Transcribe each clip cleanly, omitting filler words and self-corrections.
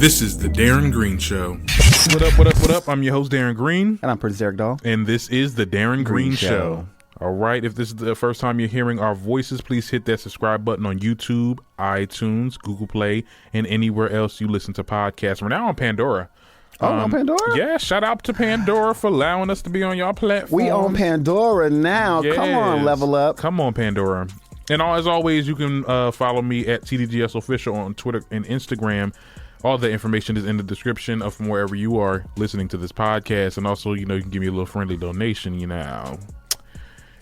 This is the Darren Green Show. What up, what up, what up? I'm your host, Darren Green. And I'm Prince Derek Doll. And this is the Darren Green Show. All right, if this is the first time you're hearing our voices, please hit that subscribe button on YouTube, iTunes, Google Play, and anywhere else you listen to podcasts. We're now on Pandora. On Pandora? Yeah, shout out to Pandora for allowing us to be on y'all platform. We on Pandora now. Yes. Come on, level up. Come on, Pandora. And as always, you can follow me at TDGS Official on Twitter and Instagram. All the information is in the description of from wherever you are listening to this podcast. And also, you can give me a little friendly donation, And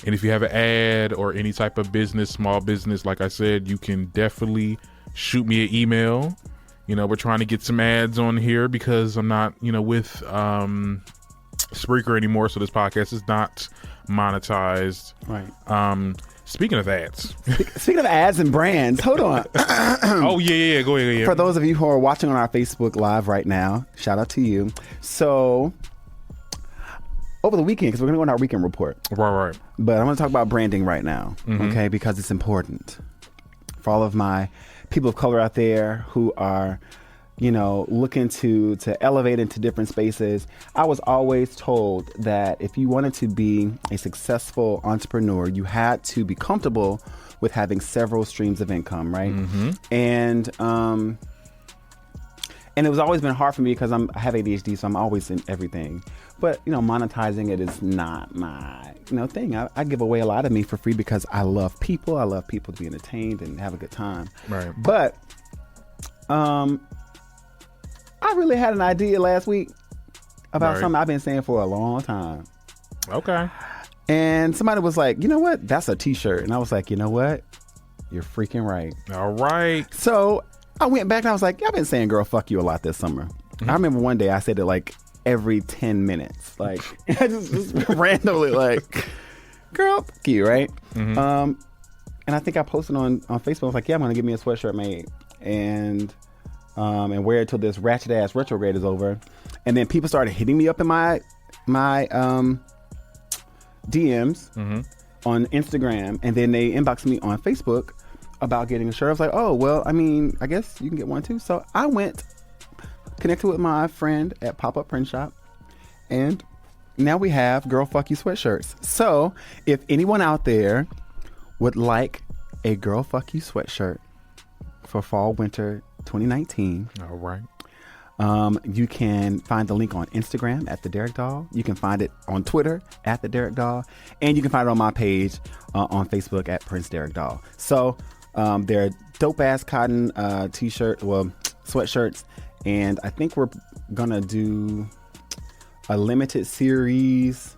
if you have an ad or any type of business, small business, like I said, you can definitely shoot me an email. We're trying to get some ads on here because I'm not, with Spreaker anymore. So this podcast is not monetized. Right. Speaking of ads. Speaking of ads and brands, hold on. Oh, yeah. Go ahead. For those of you who are watching on our Facebook Live right now, shout out to you. So, over the weekend, because we're going to go on our weekend report. Right. But I'm going to talk about branding right now, okay? Because it's important. For all of my people of color out there who are, looking to elevate into different spaces. I was always told that if you wanted to be a successful entrepreneur, you had to be comfortable with having several streams of income, right? And it was always been hard for me because I have ADHD, so I'm always in everything. But, monetizing it is not my, thing. I give away a lot of me for free because I love people. I love people to be entertained and have a good time. Right. But, I really had an idea last week about something I've been saying for a long time. Okay. And somebody was like, you know what? That's a t-shirt. And I was like, you know what? You're freaking right. All right. So I went back and I was like, I've been saying girl, fuck you a lot this summer. I remember one day I said it like every 10 minutes. Like, I just randomly like, girl, fuck you, right? And I think I posted on Facebook. I was like, yeah, I'm going to get me a sweatshirt made. And wear it till this ratchet ass retrograde is over. And then people started hitting me up in my DMs on Instagram, and then they inboxed me on Facebook about getting a shirt. I was like, oh, well, I guess you can get one too. So I went, connected with my friend at Pop-Up Print Shop, and now we have Girl Fuck You sweatshirts. So if anyone out there would like a Girl Fuck You sweatshirt for fall, winter 2019. All right. You can find the link on Instagram at The Derek Doll. You can find it on Twitter at The Derek Doll. And you can find it on my page on Facebook at Prince Derek Doll. So they're dope-ass cotton sweatshirts. And I think we're going to do a limited series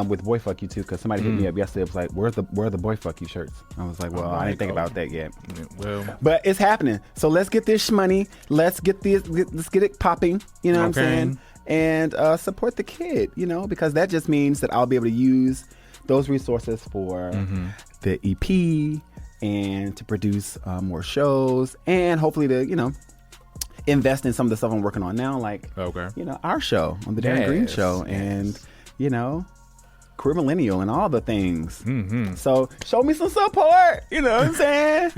with Boy Fuck You too, because somebody hit me up yesterday. It was like, where are the Boy Fuck You shirts? I was like, well, I didn't think about that yet. Well, but it's happening. So let's get this money. Let's get it popping. You know what I'm saying? And support the kid. Because that just means that I'll be able to use those resources for the EP and to produce more shows, and hopefully to invest in some of the stuff I'm working on now, like our show on the Darren Green Show, and Career Millennial and all the things. So show me some support. You know what I'm saying?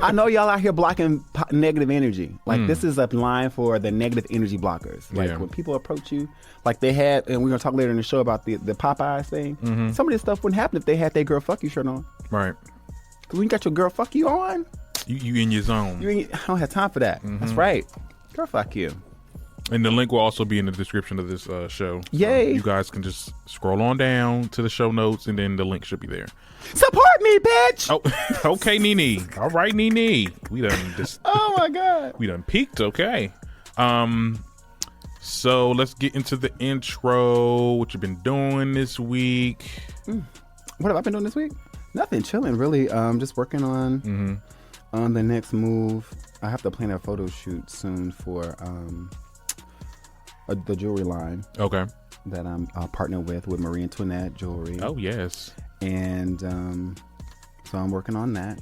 I know y'all out here blocking negative energy. Like this is a line for the negative energy blockers. Like when people approach you, like they had, and we're gonna talk later in the show about the Popeyes thing. Some of this stuff wouldn't happen if they had their Girl Fuck You shirt on. Right. Because when you got your Girl Fuck You on, you in your zone. I don't have time for that. That's right. Girl Fuck You. And the link will also be in the description of this show. Yay. You guys can just scroll on down to the show notes, and then the link should be there. Support me, bitch. Oh, okay, Nene. All right, Nene. We done just. Oh my God. We done peaked. Okay. So let's get into the intro. What you been doing this week? What have I been doing this week? Nothing. Chilling, really. Just working on the next move. I have to plan a photo shoot soon for the jewelry line. Okay. That I'm partnered with Marie Antoinette Jewelry. Oh, yes. And so I'm working on that.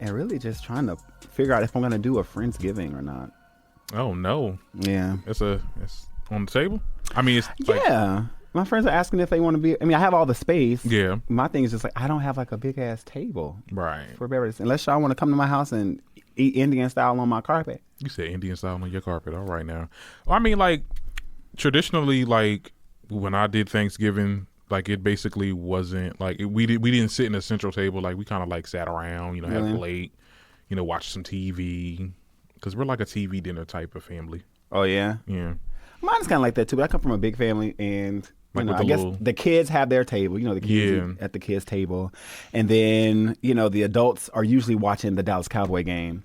And really just trying to figure out if I'm going to do a Friendsgiving or not. Oh, no. Yeah. It's on the table? I mean, it's like... Yeah. My friends are asking if they want to be... I mean, I have all the space. Yeah. My thing is just like, I don't have like a big-ass table. Right. For beverages. Unless y'all want to come to my house and eat Indian style on my carpet. You said Indian style on your carpet. All right now. Well, I mean, like, traditionally, like, when I did Thanksgiving, like, it basically wasn't, like, we didn't sit in a central table. Like, we kind of, like, sat around, you know, had a plate, you know, watch some TV. Because we're like a TV dinner type of family. Oh, yeah? Yeah. Mine's kind of like that, too. But I come from a big family, and... You know, I guess the kids have their table. You know, the kids eat at the kids' table. And then, you know, the adults are usually watching the Dallas Cowboy game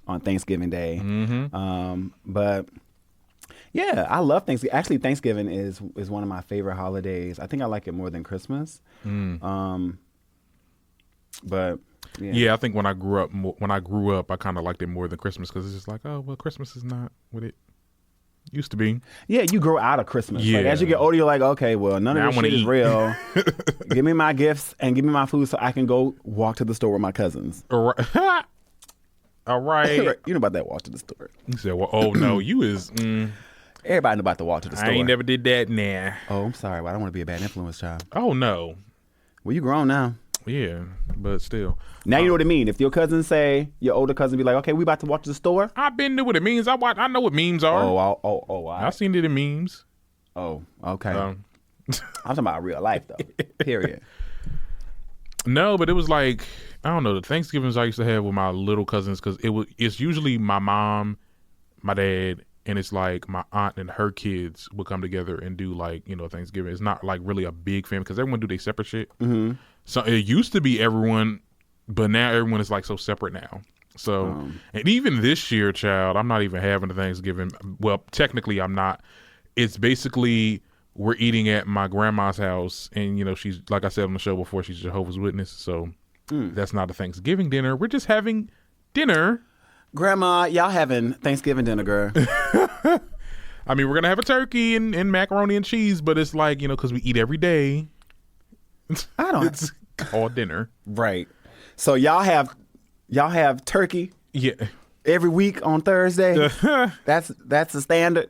on Thanksgiving Day. Mm-hmm. But, yeah, I love Thanksgiving. Actually, Thanksgiving is one of my favorite holidays. I think I like it more than Christmas. But... Yeah, I think when I grew up, I kind of liked it more than Christmas because it's just like, oh, well, Christmas is not what it used to be. Yeah, you grow out of Christmas. Yeah. Like, as you get older, you're like, okay, well, none of this shit is real. Give me my gifts and give me my food so I can go walk to the store with my cousins. All right. You know about that walk to the store. You said, well, oh, no, you is... Everybody know about the walk to the store. I ain't never did that now. Oh, I'm sorry. Well, I don't want to be a bad influence, child. Oh, no. Well, you grown now. Yeah, but still. Now you know what it means. If your cousins say, your older cousin be like, okay, we about to walk to the store. I've been knew what it means. I know what memes are. I've seen it in memes. Oh, okay. I'm talking about real life, though. Period. No, but it was like, I don't know, the Thanksgivings I used to have with my little cousins, because it's usually my mom, my dad, and it's like my aunt and her kids would come together and do, like, you know, Thanksgiving. It's not like really a big family because everyone do their separate shit. Mm-hmm. So it used to be everyone, but now everyone is like so separate now. So, and even this year, child, I'm not even having a Thanksgiving. Well, technically I'm not. It's basically we're eating at my grandma's house, and, you know, she's, like I said on the show before, she's Jehovah's Witness. So that's not a Thanksgiving dinner. We're just having dinner. Grandma, y'all having Thanksgiving dinner, girl. I mean, we're going to have a turkey and macaroni and cheese, but it's like, you know, because we eat every day. It's called dinner. Right. So y'all have turkey. Yeah. Every week on Thursday. That's the standard.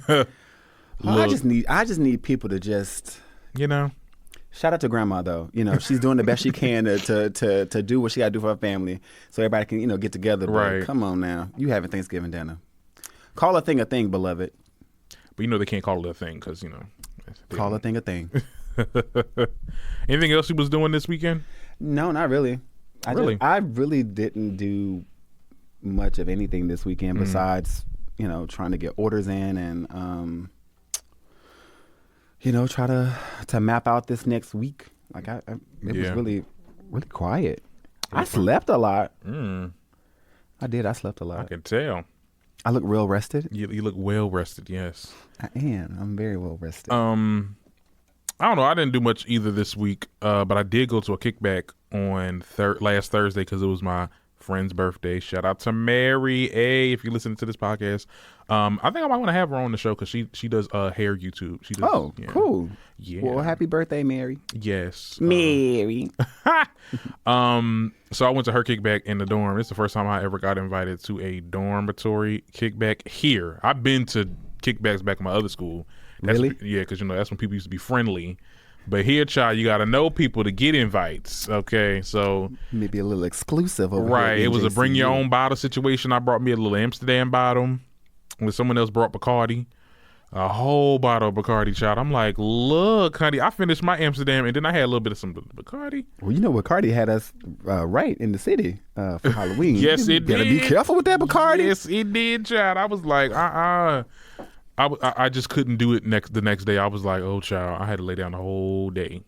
I just need people to just, you know. Shout out to grandma, though. You know, she's doing the best she can to do what she got to do for her family, so everybody can, you know, get together. But right. Come on now, you having Thanksgiving dinner. Call a thing, beloved. But you know they can't call it a thing because, you know. Call a thing a thing. Anything else you was doing this weekend? No, not really. I really didn't do much of anything this weekend besides, you know, trying to get orders in and you know, try to map out this next week. Like it was really, really quiet. I slept a lot. I did. I slept a lot. I can tell. I look real rested. You look well rested. Yes, I am. I'm very well rested. I don't know. I didn't do much either this week, but I did go to a kickback on last Thursday because it was my friend's birthday. Shout out to Mary. Hey, if you're listening to this podcast, I think I might want to have her on the show because she does hair YouTube. She does, cool. Yeah. Well, happy birthday, Mary. Yes, Mary. So I went to her kickback in the dorm. It's the first time I ever got invited to a dormitory kickback here. I've been to kickbacks back in my other school. Really? Yeah, because, you know, that's when people used to be friendly. But here, child, you got to know people to get invites. Okay, so maybe a little exclusive over right. Here it was a bring your own bottle situation. I brought me a little Amsterdam bottle. When someone else brought Bacardi, a whole bottle of Bacardi, child. I'm like, look, honey, I finished my Amsterdam, and then I had a little bit of some Bacardi. Well, you know, Bacardi had us right in the city for Halloween. Yes, it did. Gotta be careful with that Bacardi. Yes, it did, child. I was like, I just couldn't do it the next day. I was like, oh, child, I had to lay down the whole day.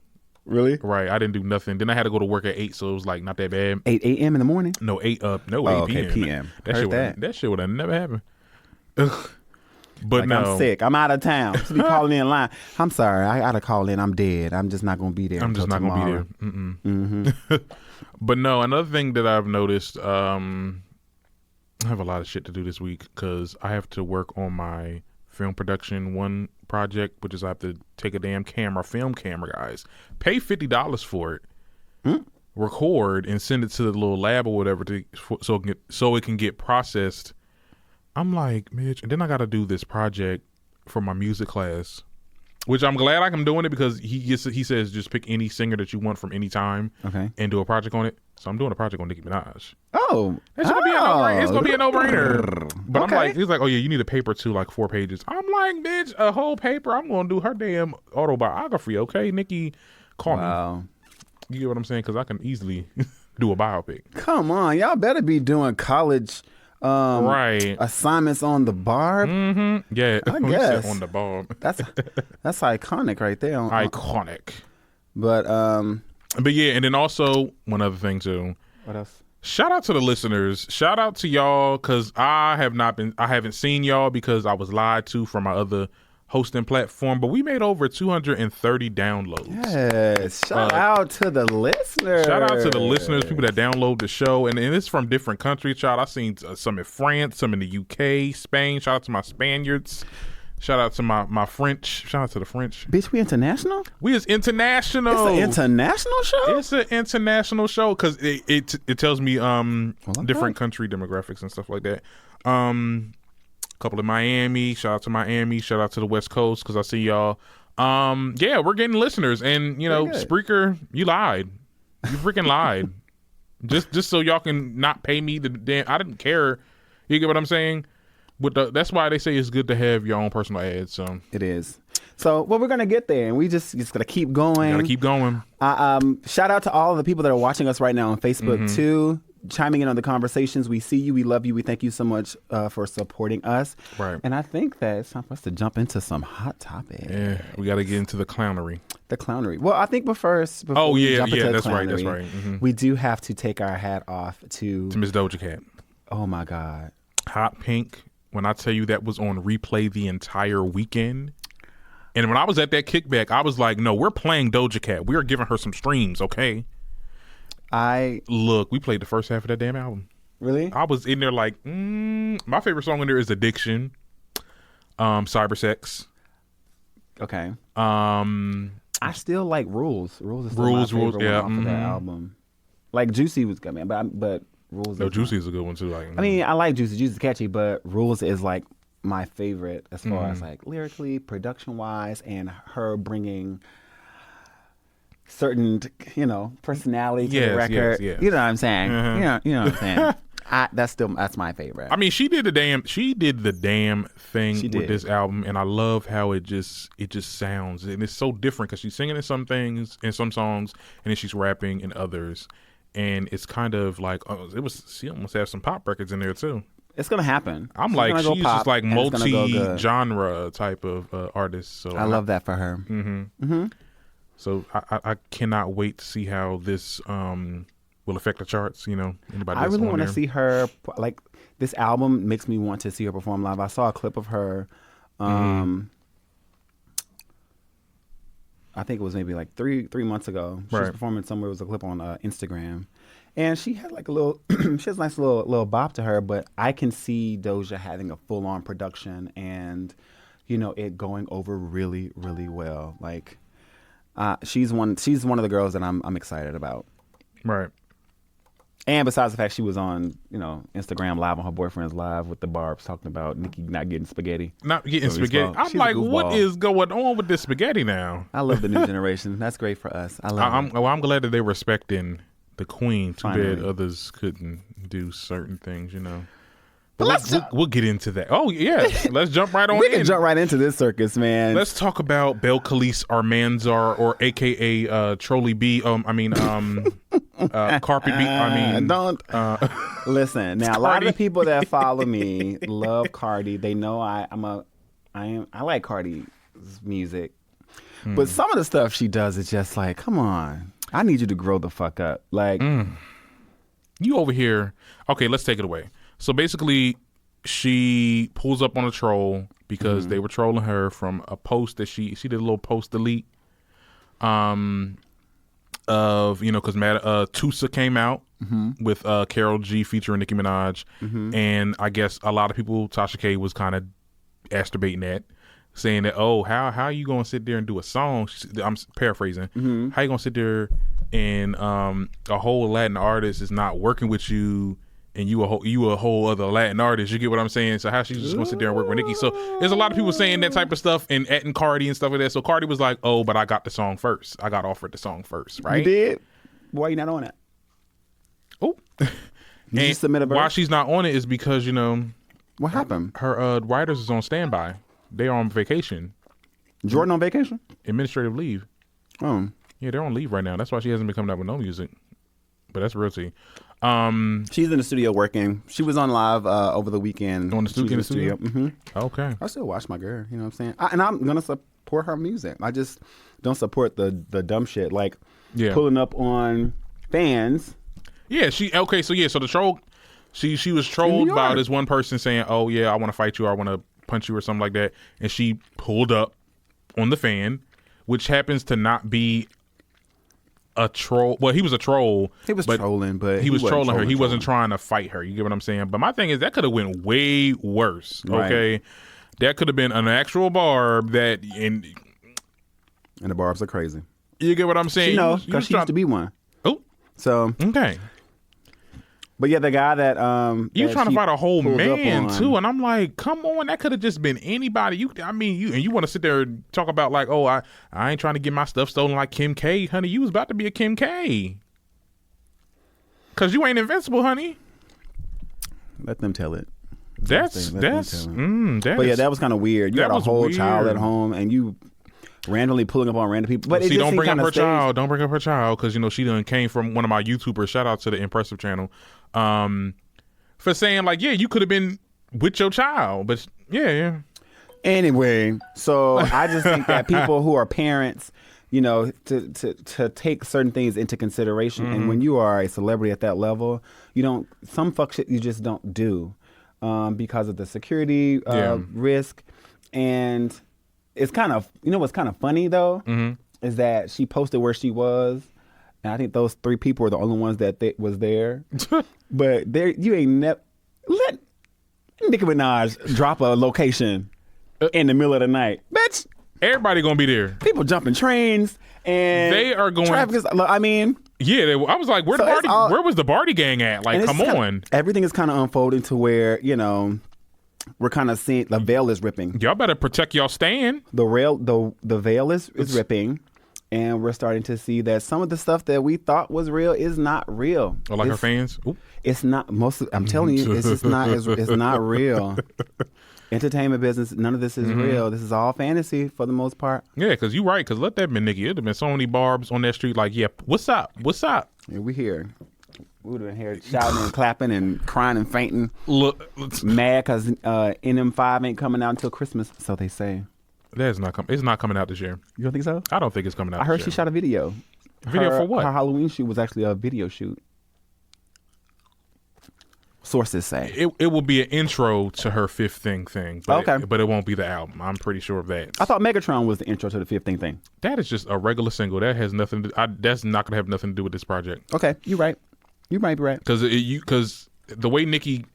Really? Right. I didn't do nothing. Then I had to go to work at 8, so it was like not that bad. 8 a.m. in the morning? No, 8 p.m. That shit would have never happened. Ugh. But like, no. I'm sick. I'm out of town. So be calling in line. I'm sorry. I got to call in. I'm dead. I'm just not going to be there. I'm just not going to be there. Mm-hmm. But no, another thing that I've noticed, I have a lot of shit to do this week because I have to work on my film production one project, which is I have to take a damn film camera, guys. Pay $50 for it, record, and send it to the little lab or whatever so it can get processed. I'm like, Mitch, and then I got to do this project for my music class, which I'm glad I'm doing it because he says just pick any singer that you want from any time, and do a project on it. So I'm doing a project on Nicki Minaj. Oh, It's gonna be a no-brainer. But Okay. I'm like, he's like, oh yeah, you need a paper too, like 4 pages. I'm like, bitch, a whole paper? I'm gonna do her damn autobiography, okay? Nikki, call me. You get what I'm saying? Because I can easily do a biopic. Come on, y'all better be doing college right assignments on the Barb. Mm-hmm. Yeah, I guess on the Barb. That's iconic right there. Iconic. But yeah, and then also one other thing too. What else? Shout out to the listeners. Shout out to y'all because I haven't seen y'all because I was lied to from my other hosting platform, but we made over 230 downloads. Yes. Shout out to the listeners. Shout out to the listeners, people that download the show. And it's from different countries, child. I've seen some in France, some in the UK, Spain. Shout out to my Spaniards. Shout out to my French. Shout out to the French. Bitch, we international? We is international. It's an international show? It's an international show because it tells me different country demographics and stuff like that. Couple in Miami. Shout out to Miami. Shout out to the West Coast because I see y'all. Yeah, we're getting listeners, and Spreaker, you lied. You freaking lied. Just so y'all can not pay me the damn. I didn't care. You get what I'm saying? That's why they say it's good to have your own personal ads. So it is. So we're gonna get there, and we just gotta keep going. Gotta keep going. Shout out to all of the people that are watching us right now on Facebook too. Chiming in on the conversations. We see you. We love you. We thank you so much for supporting us. Right. And I think that it's time for us to jump into some hot topics. Yeah, we got to get into the clownery. The clownery. Well, I think before that's clownery, right. Mm-hmm. We do have to take our hat off to Miss Doja Cat. Oh my God. Hot Pink. When I tell you that was on replay the entire weekend. And when I was at that kickback, I was like, no, we're playing Doja Cat. We are giving her some streams, okay? We played the first half of that damn album. Really? I was in there like, my favorite song in there is Addiction, Cybersex. Okay. I still like Rules. Rules is still my favorite one off of that album. Like Juicy was good, man, but Rules. No, Juicy is a good one too. Like, I mean, I like Juicy. Juicy's catchy, but Rules is like my favorite as far as like lyrically, production wise, and her bringing certain, personality to the record. Yes. You know what I'm saying? You know what I'm saying? That's my favorite. I mean, she did the damn thing with this album, and I love how it just sounds, and it's so different because she's singing in some things, in some songs, and then she's rapping in others, and it's kind of like she almost has some pop records in there too. It's gonna happen. She's just like multi-genre type of artist. So I love that for her. Mm-hmm. So I cannot wait to see how this will affect the charts. Anybody? I really want to see her. Like, this album makes me want to see her perform live. I saw a clip of her. I think it was maybe like three months ago. She was performing somewhere. It was a clip on Instagram, and she had like a little. She has a nice little bop to her. But I can see Doja having a full on production, and it going over really, really well. Like. She's one of the girls that I'm excited about. Right. And besides the fact she was on, Instagram Live on her boyfriend's live with the Barbs talking about Nicki not getting spaghetti. Not getting spaghetti. I'm like, what is going on with this spaghetti now? I love the new generation. That's great for us. I love it. I'm glad that they're respecting the queen. Too Finally. bad others couldn't do certain things, But we'll get into that. Oh, yeah. Let's jump right on we in. can jump right into this circus, man. Let's talk about Belle Khalees Armanzar, or a.k.a. Trolley B. Carpet B. Don't. Listen, now, a lot of the people that follow me love Cardi. They know I like Cardi's music. But some of the stuff she does is just like, come on. I need you to grow the fuck up. Like. You over here. Okay, let's take it away. So basically, she pulls up on a troll because they were trolling her from a post that she did a little post delete of, because Tusa came out with Karol G featuring Nicki Minaj. And I guess a lot of people, Tasha K was kind of masturbating at, saying that, oh, how you going to sit there and do a song? I'm paraphrasing. How you going to sit there and a whole Latin artist is not working with you, and you a whole other Latin artist? You get what I'm saying? So how she's just gonna sit there and work with Nicki? So there's a lot of people saying that type of stuff and atting Cardi and stuff like that. So Cardi was like, oh, but I got the song first. I got offered the song first, right? You did? Why you not on it? Oh. Did you submit a verse? Why she's not on it is because, What happened? her writers is on standby. They are on vacation. Jordan on vacation? Administrative leave. Oh. Yeah, they're on leave right now. That's why she hasn't been coming out with no music. But that's real tea. She's in the studio working. She was on live over the weekend. On the studio? Mm-hmm. Okay. I still watch my girl. You know what I'm saying? And I'm gonna support her music. I just don't support the dumb shit like pulling up on fans. Yeah. So the troll. She was trolled by this one person saying, "Oh yeah, I want to fight you. Or I want to punch you or something like that," and she pulled up on the fan, which happens to not be a troll. Well, he was a troll. He was trolling, but he was trolling her. He wasn't trying to fight her. You get what I'm saying? But my thing is that could have went way worse. Okay, right. That could have been an actual barb that and the barbs are crazy. You get what I'm saying? She knows because she used to be one. Oh, so okay. But yeah, the guy that you trying to fight a whole man too, and I'm like, come on, that could have just been anybody. You want to sit there and talk about like, oh, I ain't trying to get my stuff stolen like Kim K, honey. You was about to be a Kim K, cause you ain't invincible, honey. Let them tell it. But yeah, that was kind of weird. You had a whole child at home, and you randomly pulling up on random people. But see, don't bring up her child. Don't bring up her child because she done came from one of my YouTubers. Shout out to the Impressive channel. For saying like, yeah, you could have been with your child, but yeah. Anyway, so I just think that people who are parents, to take certain things into consideration, and when you are a celebrity at that level, some fuck shit you just don't do, because of the security risk, and it's kind of what's kind of funny though is that she posted where she was. And I think those 3 people were the only ones that was there. But you ain't never let Nicki Minaj drop a location in the middle of the night, bitch. Everybody gonna be there. People jumping trains and they are going. Traffic is, I mean, yeah. I was like, where was the Barty gang at? Like, come on. Everything is kind of unfolding to where we're kind of seeing the veil is ripping. Y'all better protect y'all stand. The veil is ripping. And we're starting to see that some of the stuff that we thought was real is not real. Or like our fans? Ooh. It's not. I'm telling you, it's just not. It's not real. Entertainment business, none of this is real. This is all fantasy for the most part. Yeah, because you're right. Because let that been Nicki. It'd have been so many barbs on that street. Like, yeah, what's up? What's up? Yeah, we here. We would have been here shouting and clapping and crying and fainting. Look, mad because NM5 ain't coming out until Christmas, so they say. It's not coming out this year. You don't think so? I don't think it's coming out. I heard she shot a video. Video for what? Her Halloween shoot was actually a video shoot. Sources say it will be an intro to her 5th thing. But okay, but it won't be the album. I'm pretty sure of that. I thought Megatron was the intro to the 5th thing. That is just a regular single. That has nothing. That's not gonna have nothing to do with this project. Okay, you're right. You might be right. Because the way Nicki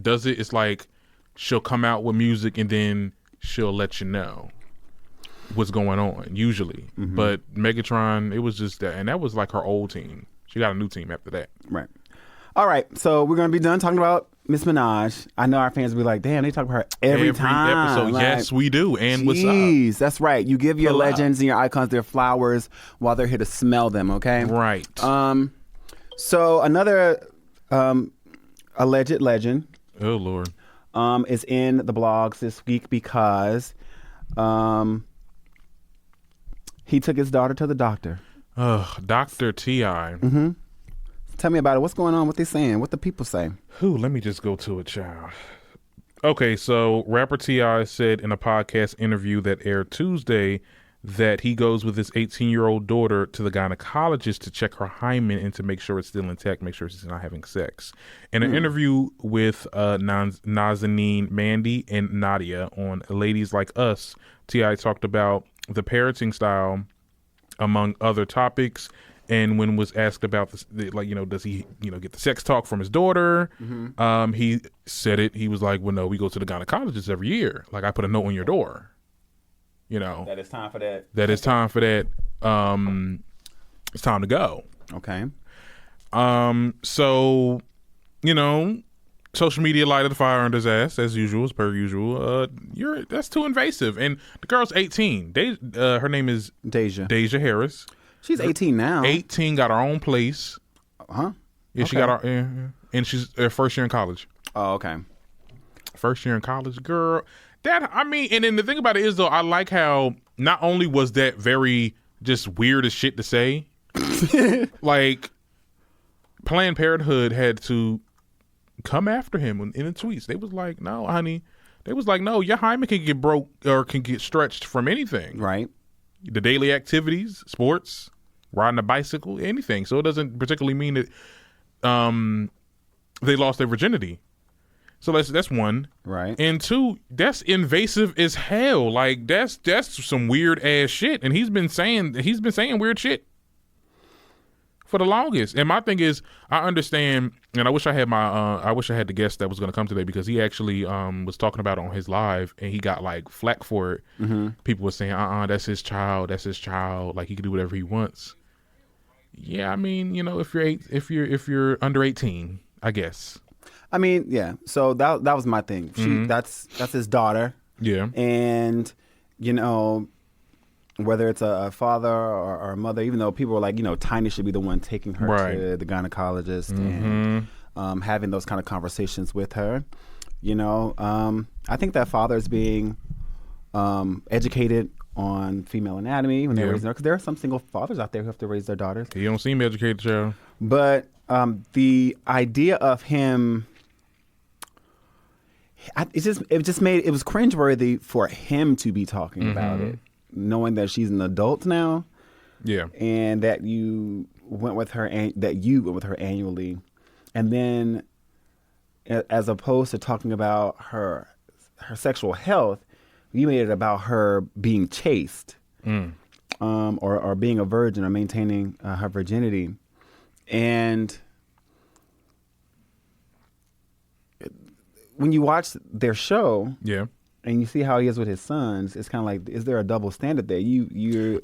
does it, it's like she'll come out with music and then she'll let you know what's going on usually. But Megatron, it was just that, and that was like her old team. She got a new team after that. Right. All right, so we're gonna be done talking about Miss Minaj. I know our fans will be like, damn, they talk about her every time. Episode. Like, yes, we do. And what's up? That's right. You give your legends and your icons their flowers while they're here to smell them, okay? Right. So another alleged legend. Oh Lord. Is in the blogs this week because he took his daughter to the doctor. Dr. T.I. Tell me about it. What's going on? What they saying? What the people say? Let me just go to it, child. Okay, so rapper T.I. said in a podcast interview that aired Tuesday that he goes with his 18-year-old daughter to the gynecologist to check her hymen and to make sure it's still intact, make sure she's not having sex. In an interview with Nazanin, Mandy, and Nadia on Ladies Like Us, T.I. talked about the parenting style, among other topics. And when was asked about this, does he, get the sex talk from his daughter? He said it. He was like, well, no, we go to the gynecologist every year. Like, I put a note on your door. That it's time for that. That it's time for that. It's time to go. Okay. So, social media lighted the fire under his ass as usual, as per usual. That's too invasive. And the girl's 18. Her name is Deja Harris. She's 18 now. 18, got her own place. Huh? Yeah, Okay. she got her, and she's first year in college. Oh, okay. First year in college, girl. And then the thing about it is though, I like how not only was that very just weird as shit to say, like Planned Parenthood had to come after him in the tweets. They was like, no, honey. They was like, no, your hymen can get broke or can get stretched from anything. Right. The daily activities, sports, riding a bicycle, anything. So it doesn't particularly mean that they lost their virginity. So that's one. Right. And two, that's invasive as hell. Like that's some weird ass shit. And he's been saying weird shit for the longest. And my thing is, I understand, and I wish I had the guest that was going to come today, because he actually was talking about it on his live, and he got like flack for it. Mm-hmm. People were saying, that's his child, like he can do whatever he wants. Yeah, I mean, if you're under 18, I guess. I mean, yeah. So that was my thing. That's his daughter. Yeah. And whether it's a father or a mother, even though people were like, Tiny should be the one taking her to the gynecologist and having those kind of conversations with her. I think that father is being educated on female anatomy when they're raising her, because there are some single fathers out there who have to raise their daughters. You don't seem educated, child. But the idea of him, it was cringeworthy for him to be talking about it, knowing that she's an adult now. Yeah. And that you went with her annually, and then as opposed to talking about her sexual health, you made it about her being chaste, or being a virgin, or maintaining her virginity. And when you watch their show, and you see how he is with his sons, it's kind of like, is there a double standard there? You're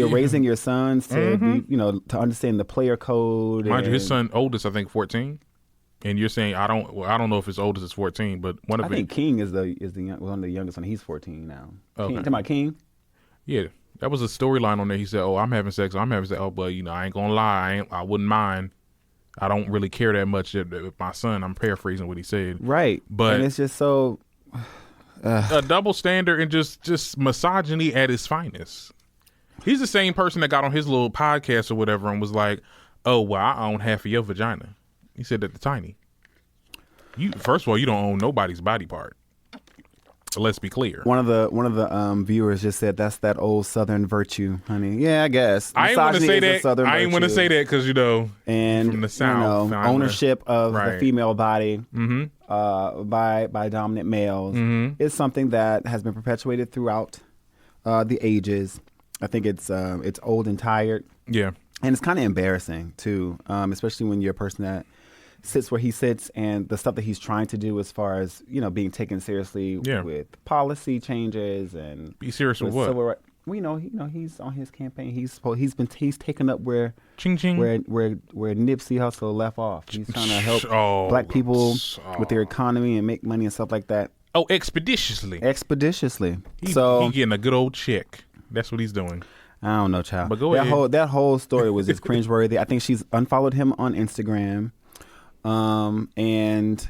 raising your sons to be, to understand the player code. Mind you, his son oldest, I think 14, and you're saying I don't know if his oldest is 14, but I think King is one of the youngest one. He's 14 now. Okay. Talking about King. Yeah, that was a storyline on there. He said, "Oh, I'm having sex. Oh, but I ain't gonna lie, I wouldn't mind. I don't really care that much with my son." I'm paraphrasing what he said. Right, but and it's just so a double standard and just misogyny at its finest. He's the same person that got on his little podcast or whatever and was like, "Oh, well, I own half of your vagina." He said that to Tiny. First of all, you don't own nobody's body part. So let's be clear. One of the viewers just said, "That's that old Southern virtue, honey." Yeah, I guess. I ain't want to say that. I ain't want to say that because and from the South, ownership of the female body by dominant males is something that has been perpetuated throughout the ages. I think it's old and tired. Yeah, and it's kind of embarrassing too, especially when you're a person that sits where he sits, and the stuff that he's trying to do as far as being taken seriously with policy changes and be serious with what? Civil rights. Well, he's on his campaign. He's taken up where ching ching where Nipsey Hussle left off. He's trying to help black people with their economy and make money and stuff like that. Oh, expeditiously. He getting a good old check. That's what he's doing. I don't know, child. But go ahead. That whole story was just cringeworthy. I think she's unfollowed him on Instagram. And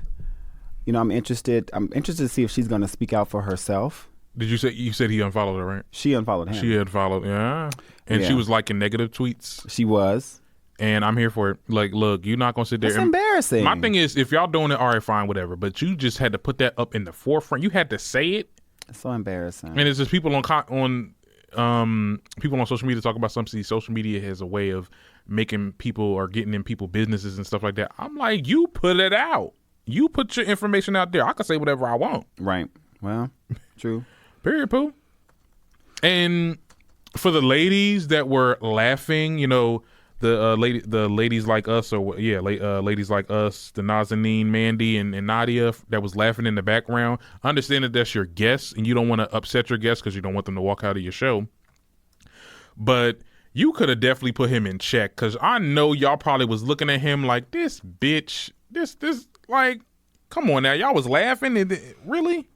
I'm interested to see if she's going to speak out for herself. You said he unfollowed her, right? She unfollowed him. She had followed, yeah. And she was liking negative tweets. She was. And I'm here for it. Like, look, you're not going to sit there. It's embarrassing. My thing is, if y'all doing it, all right, fine, whatever. But you just had to put that up in the forefront. You had to say it. It's so embarrassing. And it's just people on social media talk about something. Social media has a way of making people or getting in people businesses and stuff like that. I'm like, you put it out. You put your information out there. I can say whatever I want. Right. Well, true. Period, poo. And for the ladies that were laughing, the ladies like us, ladies like us, the Nazanin, Mandy, and Nadia that was laughing in the background. Understand that that's your guest, and you don't want to upset your guests because you don't want them to walk out of your show. But you could have definitely put him in check, because I know y'all probably was looking at him like, this bitch, this like, come on now, y'all was laughing, really?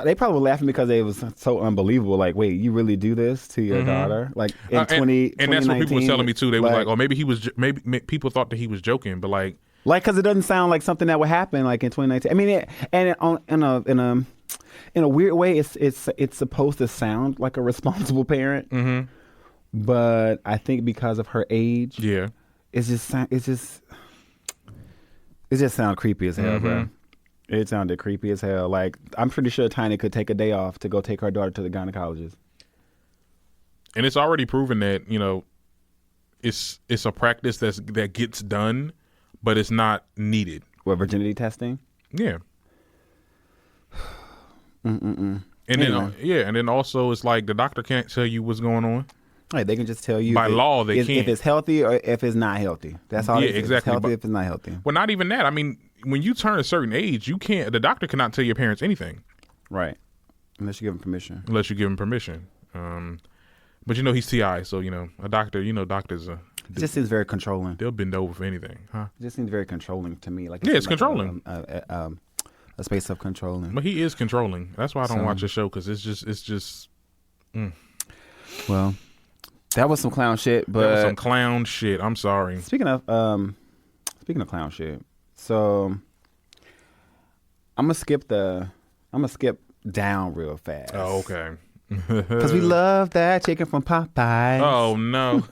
They probably were laughing because it was so unbelievable. Like, wait, you really do this to your daughter? Like in and that's what people were telling me too. They was like, oh, maybe he was. Maybe people thought that he was joking, but like because it doesn't sound like something that would happen like in 2019. I mean, in a weird way, it's supposed to sound like a responsible parent, but I think because of her age, it just sounds creepy as hell, bro. It sounded creepy as hell. Like, I'm pretty sure Tiny could take a day off to go take her daughter to the gynecologist. And it's already proven that, you know, it's a practice that gets done, but it's not needed. What, virginity testing? Yeah. And then also it's like the doctor can't tell you what's going on. Right, they can just tell you by law they can't. If it's healthy or if it's not healthy. That's all. Yeah, exactly. If it's healthy, if it's not healthy. Well, not even that. I mean, when you turn a certain age, you can't. The doctor cannot tell your parents anything. Right, unless you give them permission. But you know he's TI, so you know a doctor. You know doctors. It just seems very controlling. They'll bend over for anything, huh? It just seems very controlling to me. Like it's controlling. A space of controlling. But he is controlling. That's why I don't watch the show because it's just. Well. That was some clown shit, but that was some clown shit. I'm sorry. Speaking of clown shit, so I'm gonna skip down real fast. Oh, okay. Because we love that chicken from Popeyes. Oh no.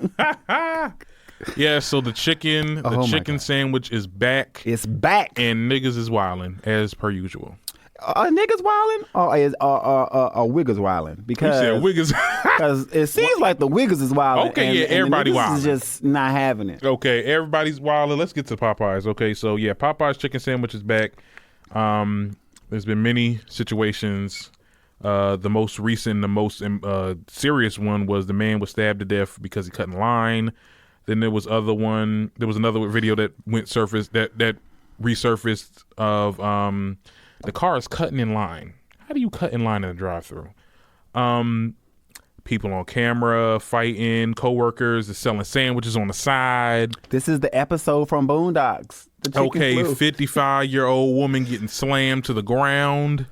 Yeah, so the chicken sandwich is back. It's back, and niggas is wilding as per usual. Niggas wilding or Wiggers wilding? Because you said Wiggers. Because it seems like the Wiggers is wilding. Okay, everybody wilding. Is just not having it. Okay, everybody's wilding. Let's get to Popeyes. Okay, so yeah, Popeyes chicken sandwich is back. There's been many situations. The most recent, the most serious one was the man was stabbed to death because he cut in line. Then there was another video that that resurfaced of the car is cutting in line. How do you cut in line in a drive-thru? People on camera fighting, coworkers are selling sandwiches on the side. This is the episode from Boondocks. Okay, 55-year-old woman getting slammed to the ground.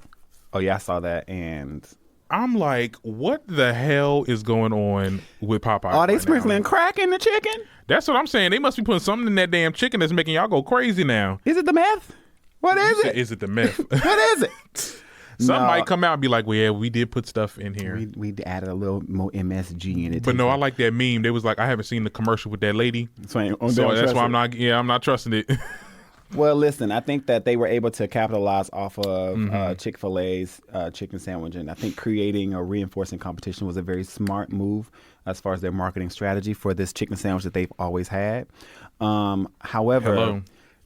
Oh yeah, I saw that, and I'm like, what the hell is going on with Popeyes? Are they sprinkling crack in the chicken? That's what I'm saying. They must be putting something in that damn chicken that's making y'all go crazy now. Is it the meth? What is it? Is it the meth? What is it? Some might come out and be like, well, yeah, we did put stuff in here. We added a little more MSG in it. But no, I like that meme. They was like, I haven't seen the commercial with that lady. So that's why I'm not trusting it. Well, listen, I think that they were able to capitalize off of Chick-fil-A's chicken sandwich. And I think creating a reinforcing competition was a very smart move as far as their marketing strategy for this chicken sandwich that they've always had. However,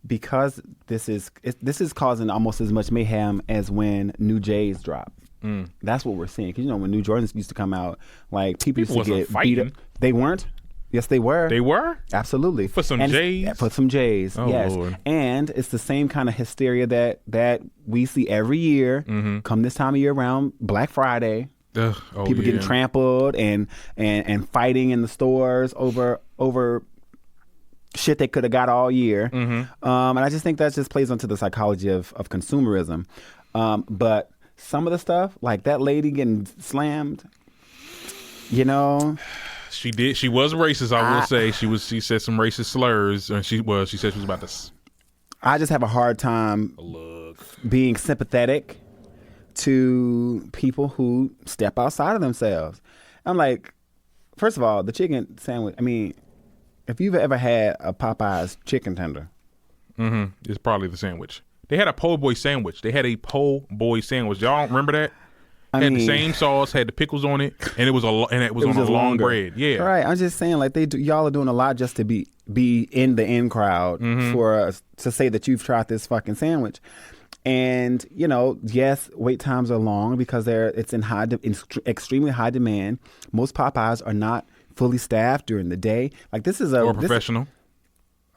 because this is causing almost as much mayhem as when New Jays drop. That's what we're seeing. Because, you know, when New Jordans used to come out, like, people used to get beat up. They weren't. Yes, they were. They were? Absolutely. For some J's? For some J's, oh, yes. Lord. And it's the same kind of hysteria that we see every year come this time of year around Black Friday. People getting trampled and fighting in the stores over shit they could have got all year. And I just think that just plays onto the psychology of consumerism. But some of the stuff, like that lady getting slammed, you know... She did. She was racist. I will say she said some racist slurs, and she said she was about to. I just have a hard time being sympathetic to people who step outside of themselves. I'm like, first of all, the chicken sandwich. I mean, if you've ever had a Popeyes chicken tender, it's probably the sandwich. They had a po' boy sandwich. Y'all don't remember that? Had the same sauce, had the pickles on it, and it was on a long bread. Yeah, right. I'm just saying, like y'all are doing a lot just to be in the in crowd for us to say that you've tried this fucking sandwich. And you know, yes, wait times are long because it's in extremely high demand. Most Popeyes are not fully staffed during the day. Like this is professional.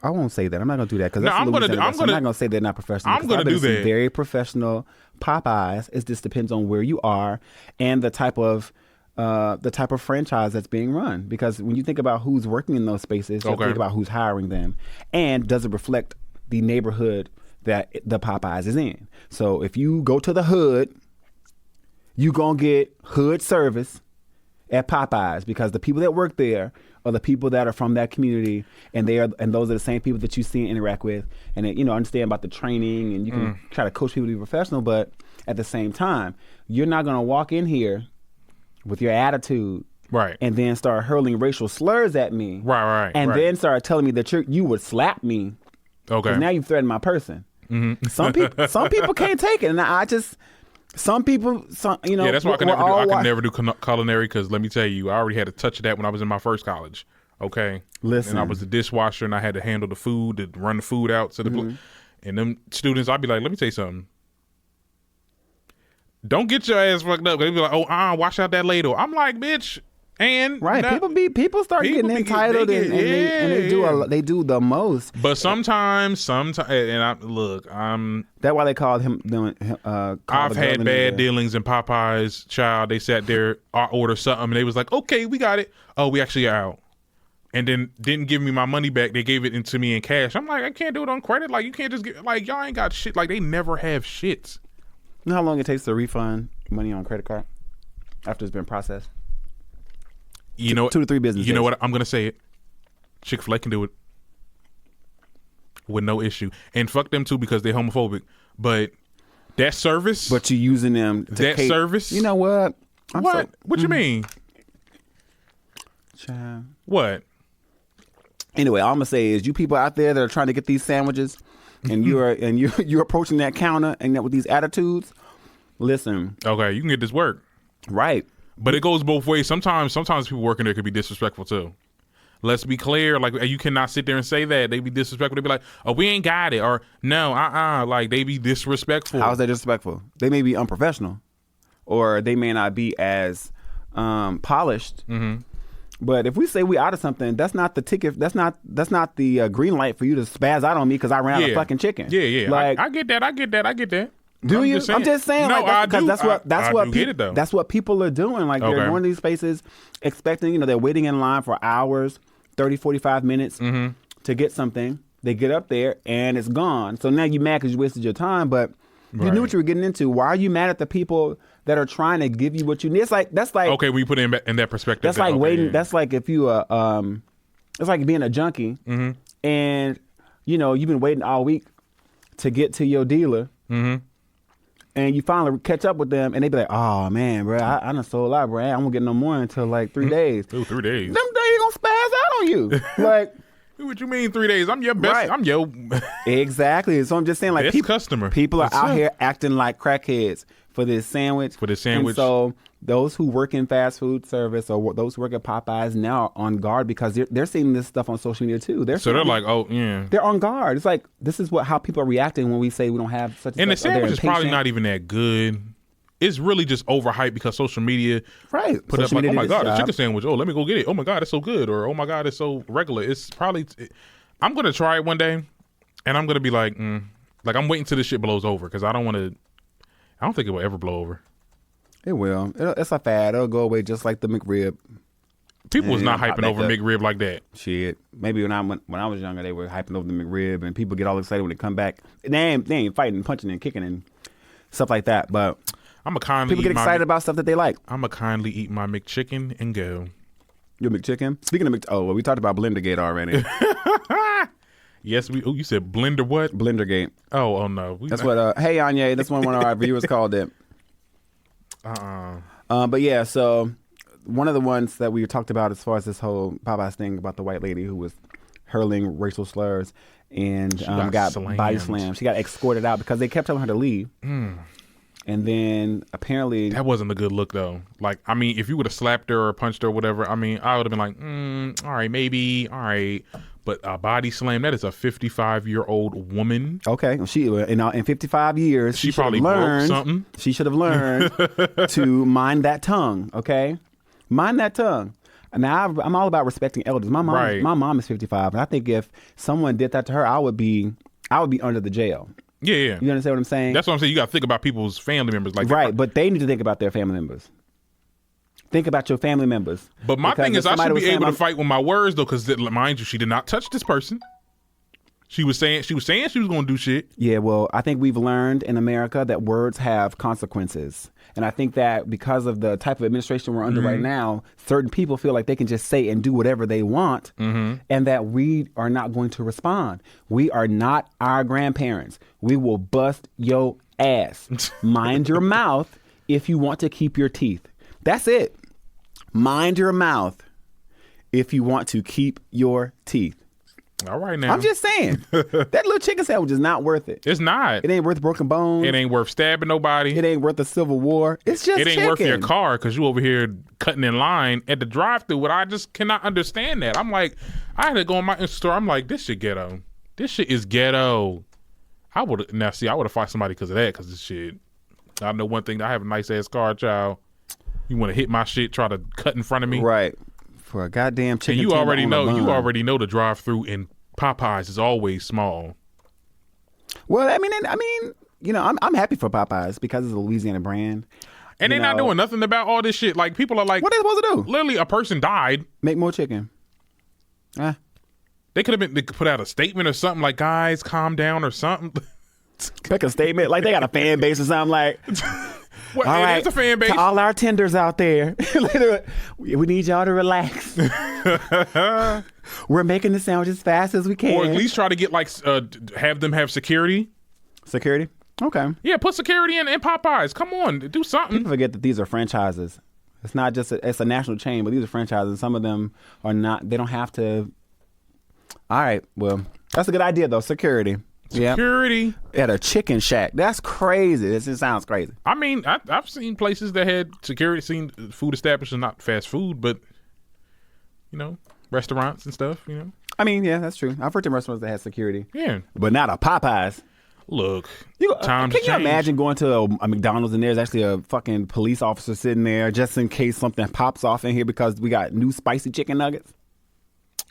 I won't say that. I'm not gonna do that because I'm not gonna say they're not professional. I'm gonna do that. Very professional Popeyes. It just depends on where you are and the type of franchise that's being run. Because when you think about who's working in those spaces, you have to think about who's hiring them, and does it reflect the neighborhood that the Popeyes is in. So if you go to the hood you gonna get hood service at Popeyes because the people that work there are the people that are from that community, and those are the same people that you see and interact with, and they, understand about the training, and you can try to coach people to be professional, but at the same time, you're not gonna walk in here with your attitude, right, and then start hurling racial slurs at me, right, and then start telling me that you would slap me. Okay, now you've threatened my person. Some people can't take it, and some people, Yeah, that's why I could never do culinary, because let me tell you, I already had a touch of that when I was in my first college. Okay, listen, and I was the dishwasher, and I had to handle the food, to run the food out to the and them students, I'd be like, let me tell you something. Don't get your ass fucked up. They be like, wash out that ladle. I'm like, bitch. And right, people start getting entitled, and they do the most. But sometimes, and that's why they called him. I've had bad dealings in Popeyes. Child, they sat there, I ordered something, and they was like, "Okay, we got it. Oh, we actually are out." And then didn't give me my money back. They gave it to me in cash. I'm like, I can't do it on credit. Like, you can't just get, like, y'all ain't got shit. Like, they never have shit. You know how long it takes to refund money on credit card after it's been processed? 2 to 3 business days. You know what? I'm gonna say it. Chick-fil-A can do it with no issue, and fuck them too because they're homophobic. But that service, but you're using them to service. You know what? What you mean? Child. What? Anyway, all I'm gonna say is, you people out there that are trying to get these sandwiches, and you're approaching that counter and with these attitudes. Listen. Okay, you can get this work. Right. But it goes both ways. Sometimes people working there could be disrespectful too. Let's be clear. Like, you cannot sit there and say that. They be disrespectful. They be like, "Oh, we ain't got it," or "No, Like, they be disrespectful. How is that disrespectful? They may be unprofessional, or they may not be as polished. But if we say we out of something, that's not the ticket. That's not the green light for you to spaz out on me because I ran out of fucking chicken. Yeah. Like, I get that. Do you? I'm just saying. No, like, I do. That's what people are doing. Like, they're going to these places expecting, they're waiting in line for hours, 30, 45 minutes to get something. They get up there and it's gone. So now you're mad because you wasted your time, but you knew what you were getting into. Why are you mad at the people that are trying to give you what you need? That's like okay, we put it in that perspective. That's like waiting. Yeah. That's like if you it's like being a junkie and you've been waiting all week to get to your dealer. And you finally catch up with them, and they be like, "Oh man, bro, I done sold out, bro. I won't get no more until like 3 days." Ooh, 3 days. Them days gonna spaz out on you. Like, what you mean 3 days? I'm your best. Right. I'm your exactly. So I'm just saying, like, people are out here acting like crackheads for this sandwich. And so those who work in fast food service or those who work at Popeyes now are on guard because they're seeing this stuff on social media too. They're like, oh yeah, they're on guard. It's like, this is how people are reacting when we say we don't have such. And the sandwich is probably not even that good. It's really just overhyped because social media put up like, oh my god, a chicken sandwich. Oh, let me go get it. Oh my god, it's so good. Or oh my god, it's so regular. It's probably. I'm gonna try it one day, and I'm gonna be like I'm waiting till this shit blows over because I don't want to. I don't think it will ever blow over. It will. It's a fad. It'll go away just like the McRib. People was not hyping over McRib like that. Shit. Maybe when I was younger, they were hyping over the McRib, and people get all excited when they come back. They ain't fighting, punching, and kicking and stuff like that. But people get excited about stuff that they like. I'm a kindly eat my McChicken and go. Your McChicken? Speaking of we talked about Blendergate already. Yes, you said blender what? Blendergate. Oh no. That's what. Hey Anya, that's what one of our viewers called it. But yeah, so one of the ones that we talked about as far as this whole Popeyes thing about the white lady who was hurling racial slurs and got body slammed. She got escorted out because they kept telling her to leave. And then apparently that wasn't a good look though. Like, I mean, if you would have slapped her or punched her or whatever, I mean, I would have been like, all right, maybe, all right. But a body slam, that is a 55-year-old woman. Okay. In 55 years, she probably broke something. She should have learned to mind that tongue, okay? Mind that tongue. Now, I'm all about respecting elders. My mom is 55, and I think if someone did that to her, I would be under the jail. Yeah. You understand what I'm saying? That's what I'm saying. You got to think about people's family members. Like, right, but they need to think about their family members. Think about your family members. But my thing is, I should be able to fight with my words, though, because mind you, she did not touch this person. She was saying she was going to do shit. Yeah, well, I think we've learned in America that words have consequences. And I think that because of the type of administration we're under right now, certain people feel like they can just say and do whatever they want, and that we are not going to respond. We are not our grandparents. We will bust your ass. Mind your mouth if you want to keep your teeth. That's it. Mind your mouth if you want to keep your teeth. All right now. I'm just saying. That little chicken sandwich is not worth it. It's not. It ain't worth broken bones. It ain't worth stabbing nobody. It ain't worth the Civil War. It's just It ain't worth your car because you over here cutting in line at the drive-thru. But I just cannot understand that. I'm like, I had to go in my store. I'm like, this shit ghetto. This shit is ghetto. I would have fought somebody because of that. Because this shit. I know one thing. I have a nice ass car, child. You want to hit my shit? Try to cut in front of me, right? For a goddamn chicken. And you already know the drive-thru in Popeyes is always small. Well, I mean, you know, I'm happy for Popeyes because it's a Louisiana brand. And they're not doing nothing about all this shit. Like, people are like, what are they supposed to do? Literally, a person died. Make more chicken. They could put out a statement or something like, guys, calm down or something. Make a statement like they got a fan base or something like. Well, all right, it's a fan base. To all our tenders out there, we need y'all to relax. We're making the sandwich as fast as we can. Or at least try to get have them have security. Security? Okay. Yeah, put security in Popeyes. Come on, do something. People forget that these are franchises. It's not just it's a national chain, but these are franchises. Some of them are not. They don't have to. All right. Well, that's a good idea though. Security. Security at a chicken shack. That's crazy. This just sounds crazy. I mean, I've seen places that had security, seen food establishments, not fast food, but you know, restaurants and stuff. You know. I mean, yeah, that's true. I've worked in restaurants that had security. Yeah, but not a Popeyes. Look, can you imagine going to a McDonald's and there's actually a fucking police officer sitting there just in case something pops off in here because we got new spicy chicken nuggets?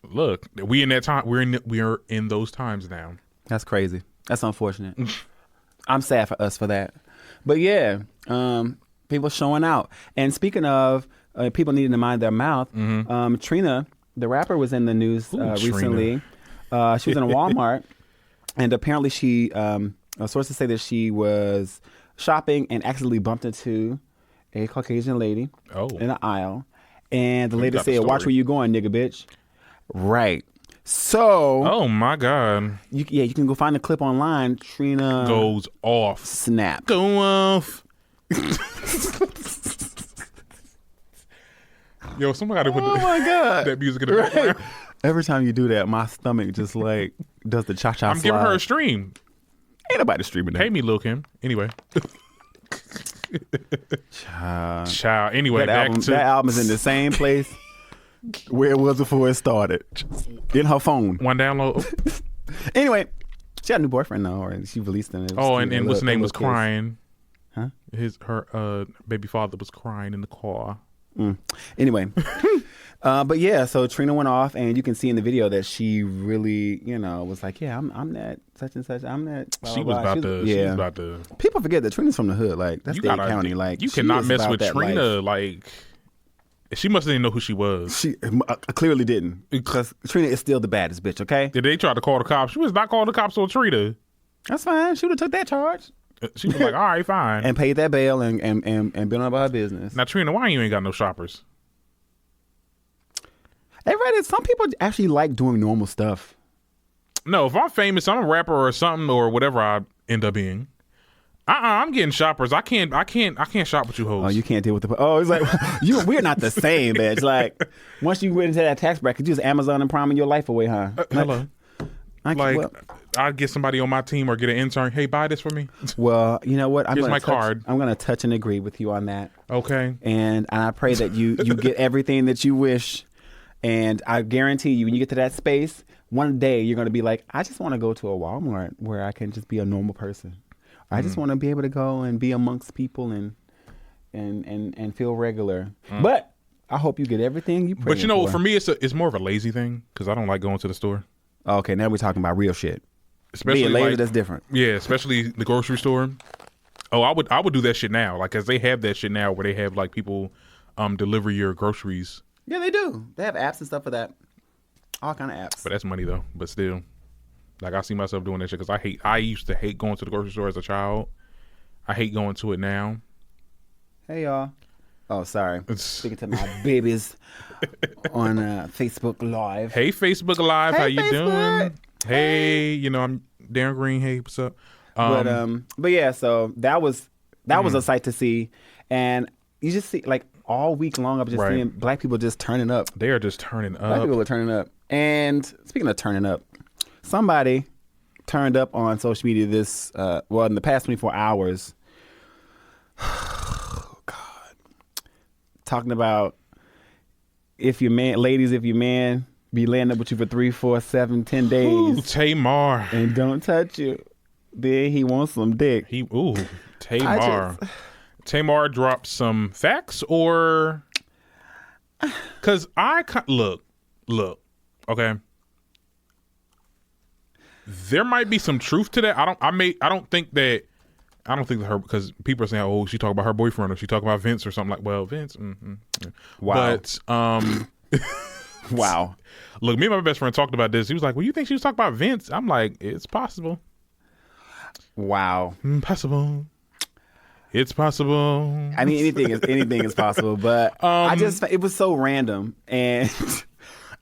Look, we in that time. We're in those times now. That's crazy. That's unfortunate. I'm sad for us for that. But yeah, people showing out. And speaking of people needing to mind their mouth, Trina, the rapper, was in the news recently. She was in a Walmart, and apparently sources say that she was shopping and accidentally bumped into a Caucasian lady in an aisle. And the lady said, "Watch where you going, nigga, bitch." Right. So, oh my God, you can go find the clip online. Trina goes off, snap, go off. Yo, somebody gotta put my God, that music in the background. Every time you do that, my stomach just like does the cha-cha. I'm giving her a stream. Ain't nobody streaming that. Pay me, Lil Kim. Anyway. Child. Anyway, that album is in the same place where it was before it started. In her phone. One download. Anyway, she had a new boyfriend now, or she released him. And what's his name was crying. Huh? Her baby father was crying in the car. Anyway. But yeah, so Trina went off, and you can see in the video that she really, was like, yeah, I'm that such and such. I'm that. She was about to. People forget that Trina's from the hood. Like, that's Dade County. Like, you cannot mess with Trina. Like, she must didn't know who she was. She clearly didn't, because Trina is still the baddest bitch. Okay. Did they try to call the cops? She was not calling the cops on Trina. That's fine. She would have took that charge. She was like, all right, fine, and paid that bail and been on about her business. Now, Trina, why you ain't got no shoppers? Hey, Reddit, some people actually like doing normal stuff. No, if I'm famous, I'm a rapper or something or whatever I end up being. I'm getting shoppers. I can't shop with you hoes. Oh, you can't deal with the. Oh, it's like we're not the same, bitch. Like, once you went into that tax bracket, you just Amazon and priming your life away, huh? Hello. I'd get somebody on my team or get an intern. Hey, buy this for me. Well, you know what? Here's my card. I'm going to touch and agree with you on that. Okay. And I pray that you get everything that you wish. And I guarantee you, when you get to that space, one day you're going to be like, I just want to go to a Walmart where I can just be a normal person. I just want to be able to go and be amongst people and feel regular. But I hope you get everything you pray. But for me, it's more of a lazy thing because I don't like going to the store. Okay, now we're talking about real shit. Especially being lazy, that's different. Yeah, especially the grocery store. Oh, I would do that shit now, like, cause they have that shit now where they have like people deliver your groceries. Yeah, they do. They have apps and stuff for that. All kind of apps. But that's money though. But still. Like I see myself doing that shit because I used to hate going to the grocery store as a child. I hate going to it now. Hey y'all. Oh, sorry. Speaking to my babies on Facebook Live. Hey, Facebook Live. Hey, how you Facebook. doing? Hey, you know, I'm Darren Green. Hey, what's up? But yeah, so that was a sight to see. And you just see, like, all week long, I've just seen black people just turning up. They are just turning up. Black people are turning up. And speaking of turning up, somebody turned up on social media in the past 24 hours. Talking about if your man be laying up with you for 3, 4, 7, 10 days. Ooh, Tamar. And don't touch you. Then he wants some dick. Tamar. Tamar dropped some facts or... Because look, okay. There might be some truth to that. I don't think that her, because people are saying, oh, she talk about her boyfriend or she talk about Vince or something like, well, Vince. Wow. But, wow. Look, me and my best friend talked about this. He was like, well, you think she was talking about Vince? I'm like, it's possible. Wow. Possible. It's possible. I mean, anything is possible, but it was so random. And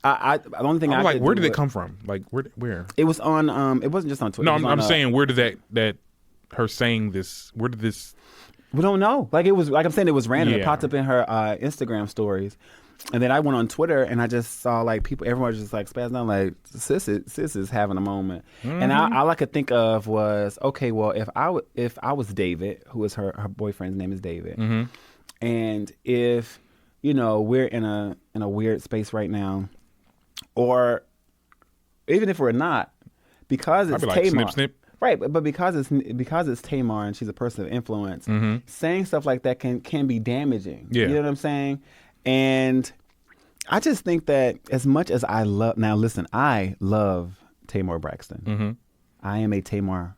the only thing I'm like, where did it come from? Like, where? It was on, it wasn't just on Twitter. No, I'm saying, where did that her saying this, where did this? We don't know. Like, it was, like I'm saying, it was random. Yeah. It popped up in her Instagram stories. And then I went on Twitter and I just saw like everyone was just like spazzing out, like sis is having a moment. Mm-hmm. And all I could think of was, okay, well, if I was David, who is her boyfriend's name is David, mm-hmm. and if we're in a weird space right now, or even if we're not, because it's like, Tamar, snip. Right, but because it's Tamar and she's a person of influence, mm-hmm. saying stuff like that can be damaging. Yeah. You know what I'm saying? And I just think that as much as I love Tamar Braxton. Mm-hmm. I am a Tamar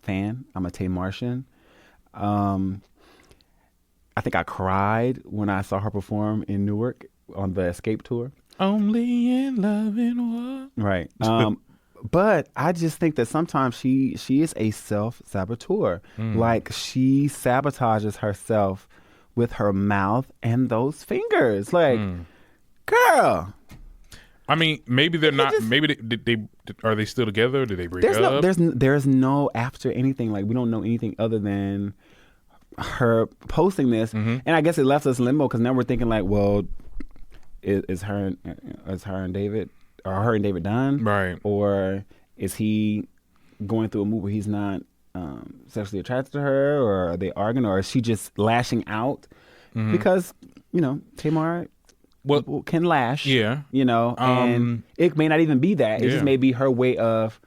fan. I'm a Tamartian. I think I cried when I saw her perform in Newark on the Escape tour. Only in love and war. Right. But I just think that sometimes she is a self-saboteur. Like, she sabotages herself with her mouth and those fingers. Like, girl. I mean, maybe they're not. Maybe they are they still together? Did they break up? There's no after anything. Like, we don't know anything other than her posting this. Mm-hmm. And I guess it left us in limbo because now we're thinking like, well, is her and David, or her and David done? Right. Or is he going through a mood where he's not sexually attracted to her, or are they arguing, or is she just lashing out? Mm-hmm. Because Tamar can lash. Yeah. And it may not even be that. It just may be her way of,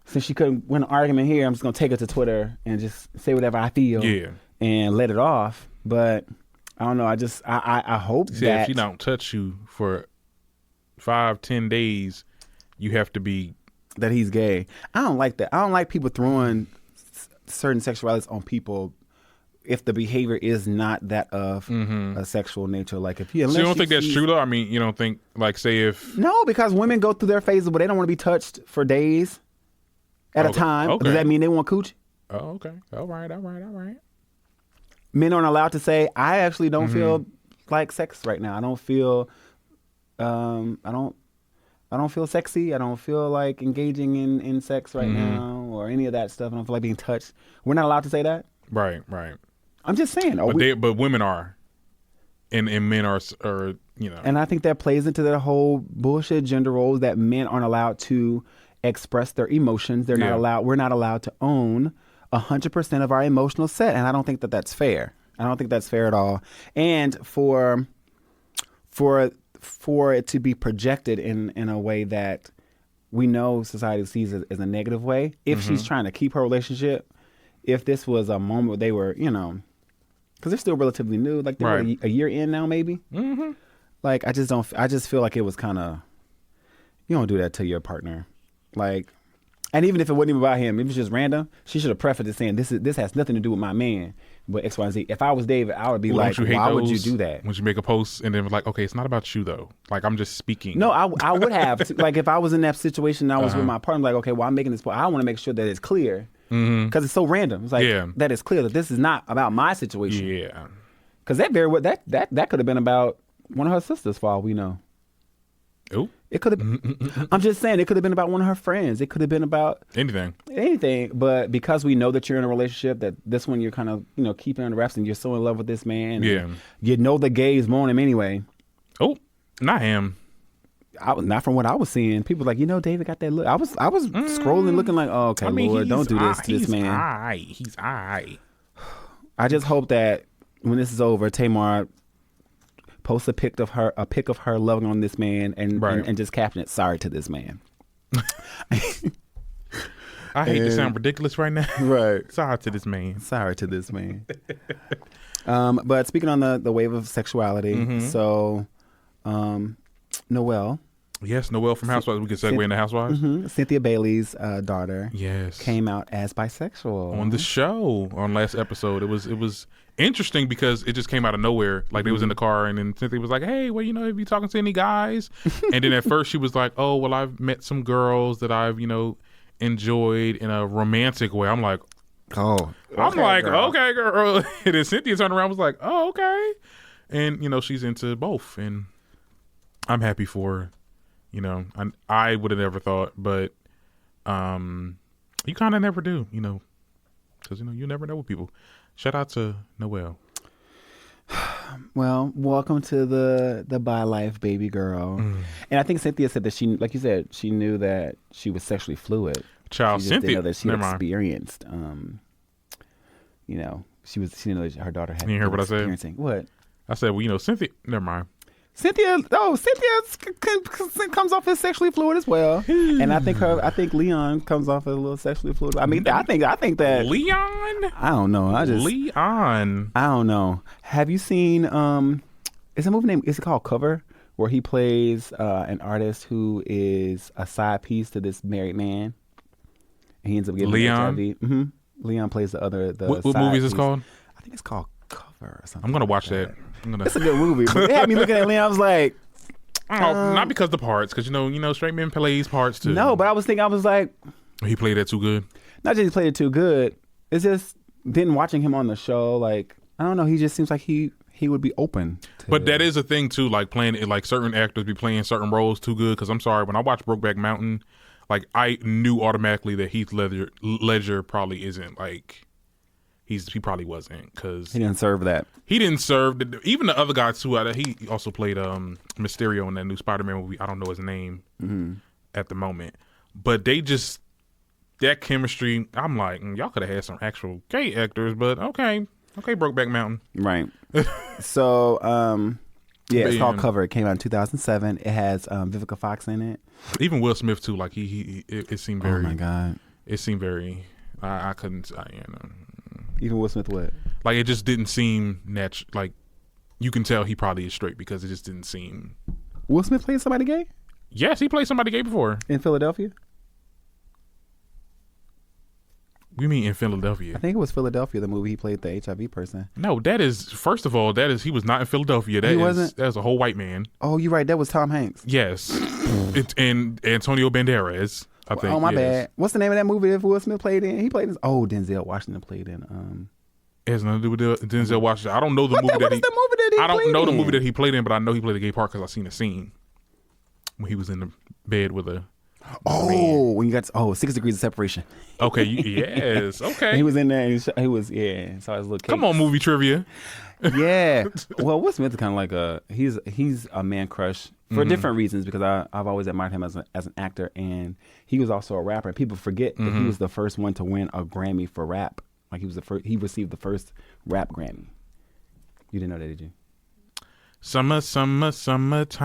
since she couldn't win an argument here, I'm just gonna take it to Twitter and just say whatever I feel. Yeah. And let it off. But I don't know. I hope that if she don't touch you for 5-10 days, you have to be that he's gay. I don't like that. I don't like people throwing certain sexualities on people if the behavior is not that of a sexual nature. Like, if you, so you don't think that's true though? I mean, you don't think, like, say if no, because women go through their phases where they don't want to be touched for days at a time. Okay. Does that mean they want cooch? Oh, okay. All right. Men aren't allowed to say, I actually don't feel like sex right now. I don't feel I don't feel sexy. I don't feel like engaging in sex right now, or any of that stuff. I don't feel like being touched. We're not allowed to say that. Right. I'm just saying. But women are, and men are. And I think that plays into the whole bullshit gender roles that men aren't allowed to express their emotions. They're not allowed. We're not allowed to own 100% of our emotional set, and I don't think that that's fair. I don't think that's fair at all. And for it to be projected in a way that we know society sees it as a negative way, if she's trying to keep her relationship, if this was a moment where they were, because they're still relatively new, like they're a year in now, maybe. Mm-hmm. Like, I just feel like it was kind of, you don't do that to your partner. Like, And even if it wasn't even about him, it was just random. She should have prefaced it saying, "This has nothing to do with my man, but X, Y, and Z." If I was David, I would be like, "Why would you do that?" When you make a post and then like, okay, it's not about you though. Like I'm just speaking. No, I would have. Like if I was in that situation, and I was with my partner. I'm like, okay, well, I'm making this point. I want to make sure that it's clear because it's so random. It's like that it's clear that this is not about my situation. Yeah. Because that could have been about one of her sisters, for all we know. Oh. It could have. I'm just saying, it could have been about one of her friends. It could have been about anything. But because we know that you're in a relationship, that this one you're kind of keeping under wraps, and you're so in love with this man. Yeah. You know the gays want him anyway. Oh, not him. Not from what I was seeing. People were like, David got that look. I was scrolling, looking like, oh, okay, Lord, don't do this to this man. He's all right. I just hope that when this is over, Tamar post a pic of her loving on this man and just caption it, "Sorry to this man." I hate to sound ridiculous right now. Right. Sorry to this man. Sorry to this man. But speaking on the wave of sexuality, so Noelle. Yes, Noelle from Housewives. We can segue into Housewives. Cynthia Bailey's daughter. Yes. Came out as bisexual on the show on last episode. It was interesting because it just came out of nowhere. Like they was in the car and then Cynthia was like, "Hey, well, have you talking to any guys?" And then at first she was like, "Oh, well, I've met some girls that I've enjoyed in a romantic way." I'm like, "Oh, okay, I'm like, girl. Okay, girl." And then Cynthia turned around and was like, "Oh, okay," and she's into both, and I'm happy for her. I would have never thought, but you kind of never do, because you never know with people. Shout out to Noelle. Well, welcome to the bi life, baby girl. And I think Cynthia said that she, like you said, she knew that she was sexually fluid. Child, she just Cynthia, didn't know that she had experienced. She didn't know that her daughter had. You hear what I said? What? I said, well, Cynthia. Never mind. Cynthia comes off as sexually fluid as well, and I think Leon comes off as a little sexually fluid. I mean, I think that Leon. I don't know. Leon. I don't know. Have you seen? Is a movie name? Is it called Cover? Where he plays an artist who is a side piece to this married man, and he ends up getting Leon. HIV. Leon plays the What movie is this called? I think it's called Cover or something. I'm gonna watch that. It's a good movie. But it had me looking at Leon. I was like, not because the parts, because straight men plays parts too. No, but I was like, he played that too good. Not just he played it too good. It's just then watching him on the show. Like, I don't know. He just seems like he would be open. But that is a thing too. Like playing it, like certain actors be playing certain roles too good. Because I'm sorry, when I watched Brokeback Mountain, like I knew automatically that Heath Ledger probably isn't like. He probably wasn't, because he didn't serve that. He didn't serve even the other guy too. He also played Mysterio in that new Spider-Man movie. I don't know his name at the moment, but they just that chemistry. I'm like, y'all could have had some actual gay actors, but okay, Brokeback Mountain, right? So it's called Cover. It came out in 2007. It has Vivica Fox in it. Even Will Smith too. Like it seemed very. Oh my God! It seemed very. I couldn't. Even Will Smith, what? Like, it just didn't seem natural. Like, you can tell he probably is straight because it just didn't seem. Will Smith played somebody gay? Yes, he played somebody gay before. In Philadelphia? We mean in Philadelphia? I think it was Philadelphia, the movie he played the HIV person. No, first of all, he was not in Philadelphia. He wasn't? That was a whole white man. Oh, you're right. That was Tom Hanks. Yes. And Antonio Banderas. I think. Oh, my bad. What's the name of that movie that Will Smith played in? He played in. Oh, Denzel Washington played in. It has nothing to do with Denzel Washington. I don't know the movie that he. I don't know the movie that he played in, but I know he played a gay part because I seen a scene when he was in the bed with a. Oh, when you got 6 degrees of separation. Okay. Yes. Okay. And he was in there. He was So I was little. Come on, movie trivia. Yeah. Well, Will Smith is kind of like he's a man crush for different reasons, because I've always admired him as an actor, and he was also a rapper. And people forget that he was the first one to win a Grammy for rap. Like he was the first. He received the first rap Grammy. You didn't know that, did you? Summertime.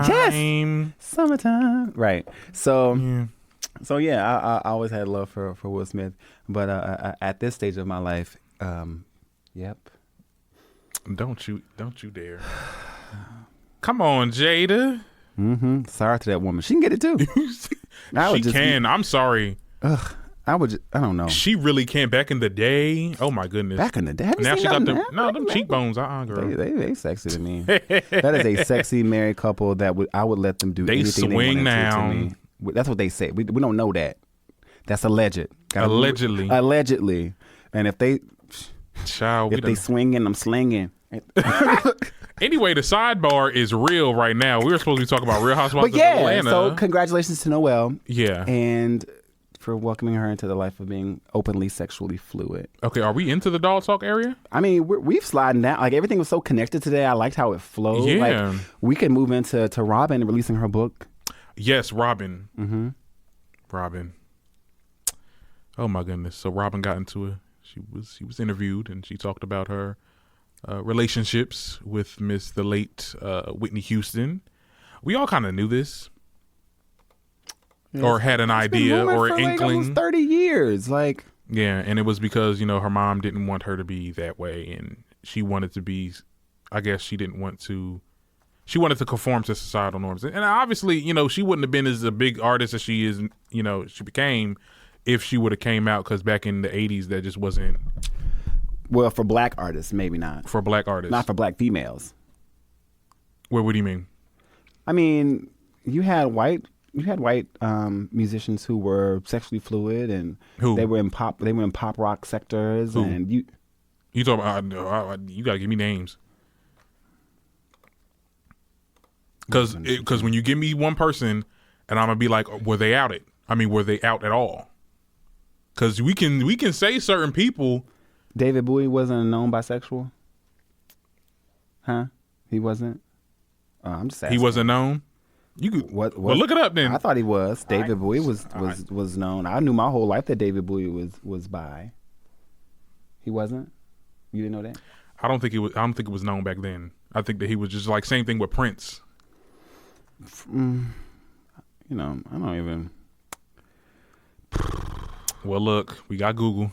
Yes! Summertime. Right. So. So I always had love for Will Smith, but at this stage of my life, yep. Don't you dare! Come on, Jada. Sorry to that woman. She can get it too. She can. I'm sorry. Ugh. I don't know. She really can. Back in the day, oh my goodness. Back in the day, now she got them cheekbones. Girl. They sexy to me. That is a sexy married couple that I would let them do anything they wanted now. to me. That's what they say. We don't know that. That's alleged. Allegedly. And if they swinging, I'm slinging. Anyway, the sidebar is real right now. We were supposed to be talking about Real Housewives of Atlanta. So congratulations to Noelle. Yeah. And for welcoming her into the life of being openly sexually fluid. Okay, are we into the dog talk area? I mean, we've sliding down. Like, everything was so connected today. I liked how it flowed. Yeah. Like, we can move into Robin releasing her book. Yes, Robin. Mm-hmm. Robin. Oh my goodness. So Robin got into it. She was interviewed and she talked about her relationships with the late Whitney Houston. We all kind of knew this. Yes. Or had an idea or an inkling. Almost 30 years. Like, yeah, and it was because, her mom didn't want her to be that way, and she wanted to be, I guess she wanted to conform to societal norms. And obviously, she wouldn't have been as a big artist as she is, she became if she would have came out, because back in the 80s, that just wasn't. Well, for black artists, maybe not. For black artists. Not for black females. What do you mean? I mean, you had white musicians who were sexually fluid, and they were in pop rock sectors. Who? And you talking about? You gotta give me names, because when you give me one person, and I'm gonna be like, were they out at all? Because we can say certain people. David Bowie wasn't a known bisexual, huh? He wasn't. I'm just asking. He wasn't known. You could well look it up then. I thought he was. David Bowie was known. I knew my whole life that David Bowie was bi. He wasn't? You didn't know that? I don't think it was known back then. I think that he was just like same thing with Prince. I don't even. Well, look, we got Google.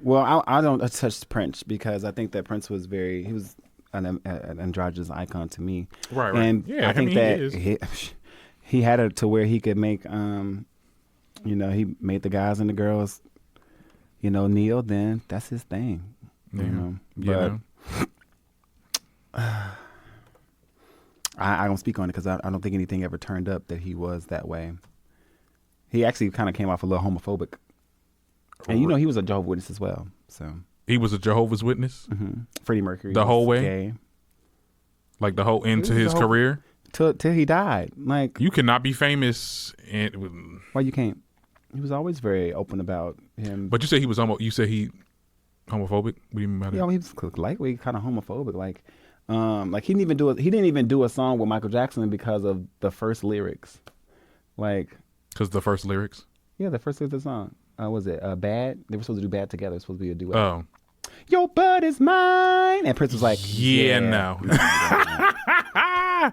Well, I don't touch Prince because I think that Prince was he was an androgynous icon to me. Right. And yeah, I think he had it to where he could make, he made the guys and the girls, kneel. Then that's his thing. Yeah. I don't speak on it because I don't think anything ever turned up that he was that way. He actually kind of came off a little homophobic. And he was a Jehovah's Witness as well. So he was a Jehovah's Witness. Mm-hmm. Freddie Mercury the whole way, gay. Like the whole end to his career till he died. Like, you cannot be famous why you can't? He was always very open about him. But you say he was you say he homophobic. What do you mean by that? He was lightweight, kind of homophobic. Like he didn't even do a song with Michael Jackson because of the first lyrics. Like, because the first lyrics. Yeah, the first lyrics of the song. Was it Bad? They were supposed to do Bad together. It was supposed to be a duet. Oh. Your butt is mine. And Prince was like, yeah. No.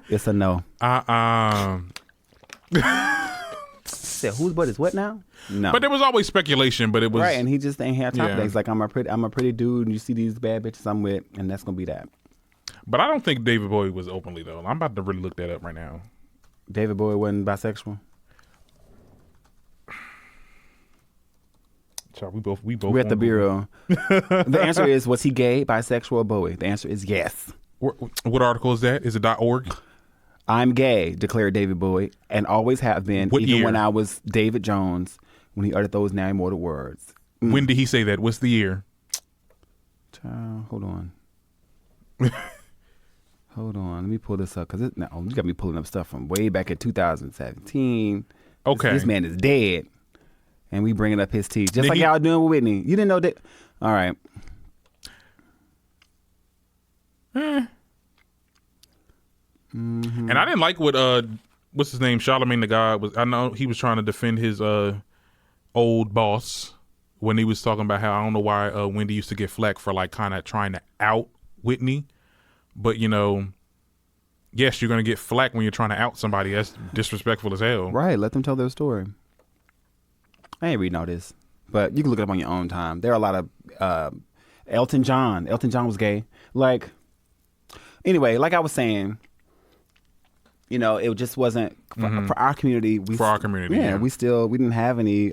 It's a no. Said, whose butt is what now? No. But there was always speculation, but it was. Right, and he just ain't had time for that. He's like, I'm a pretty dude, and you see these bad bitches I'm with, and that's going to be that. But I don't think David Bowie was openly, though. I'm about to really look that up right now. David Bowie wasn't bisexual? We're at the bureau. The answer is, was he gay, bisexual, or Bowie? The answer is yes. What article is that? Is it .org? I'm gay, declared David Bowie, and always have been, what even year? when I was David Jones, when he uttered those now immortal words. When did he say that? What's the year? Hold on. Hold on. Let me pull this up, because you got me pulling up stuff from way back in 2017. Okay. This man is dead. And we bringing up his teeth. Just like y'all doing with Whitney. You didn't know that? All right. Mm-hmm. And I didn't like what, what's his name? Charlamagne the God was. I know he was trying to defend his old boss when he was talking about how, I don't know why Wendy used to get flack for like kind of trying to out Whitney. But, yes, you're going to get flack when you're trying to out somebody. That's disrespectful as hell. Right. Let them tell their story. I ain't reading all this, but you can look it up on your own time. There are a lot of Elton John. Elton John was gay. Like, anyway, like I was saying, it just wasn't for our community. For our community, we didn't have any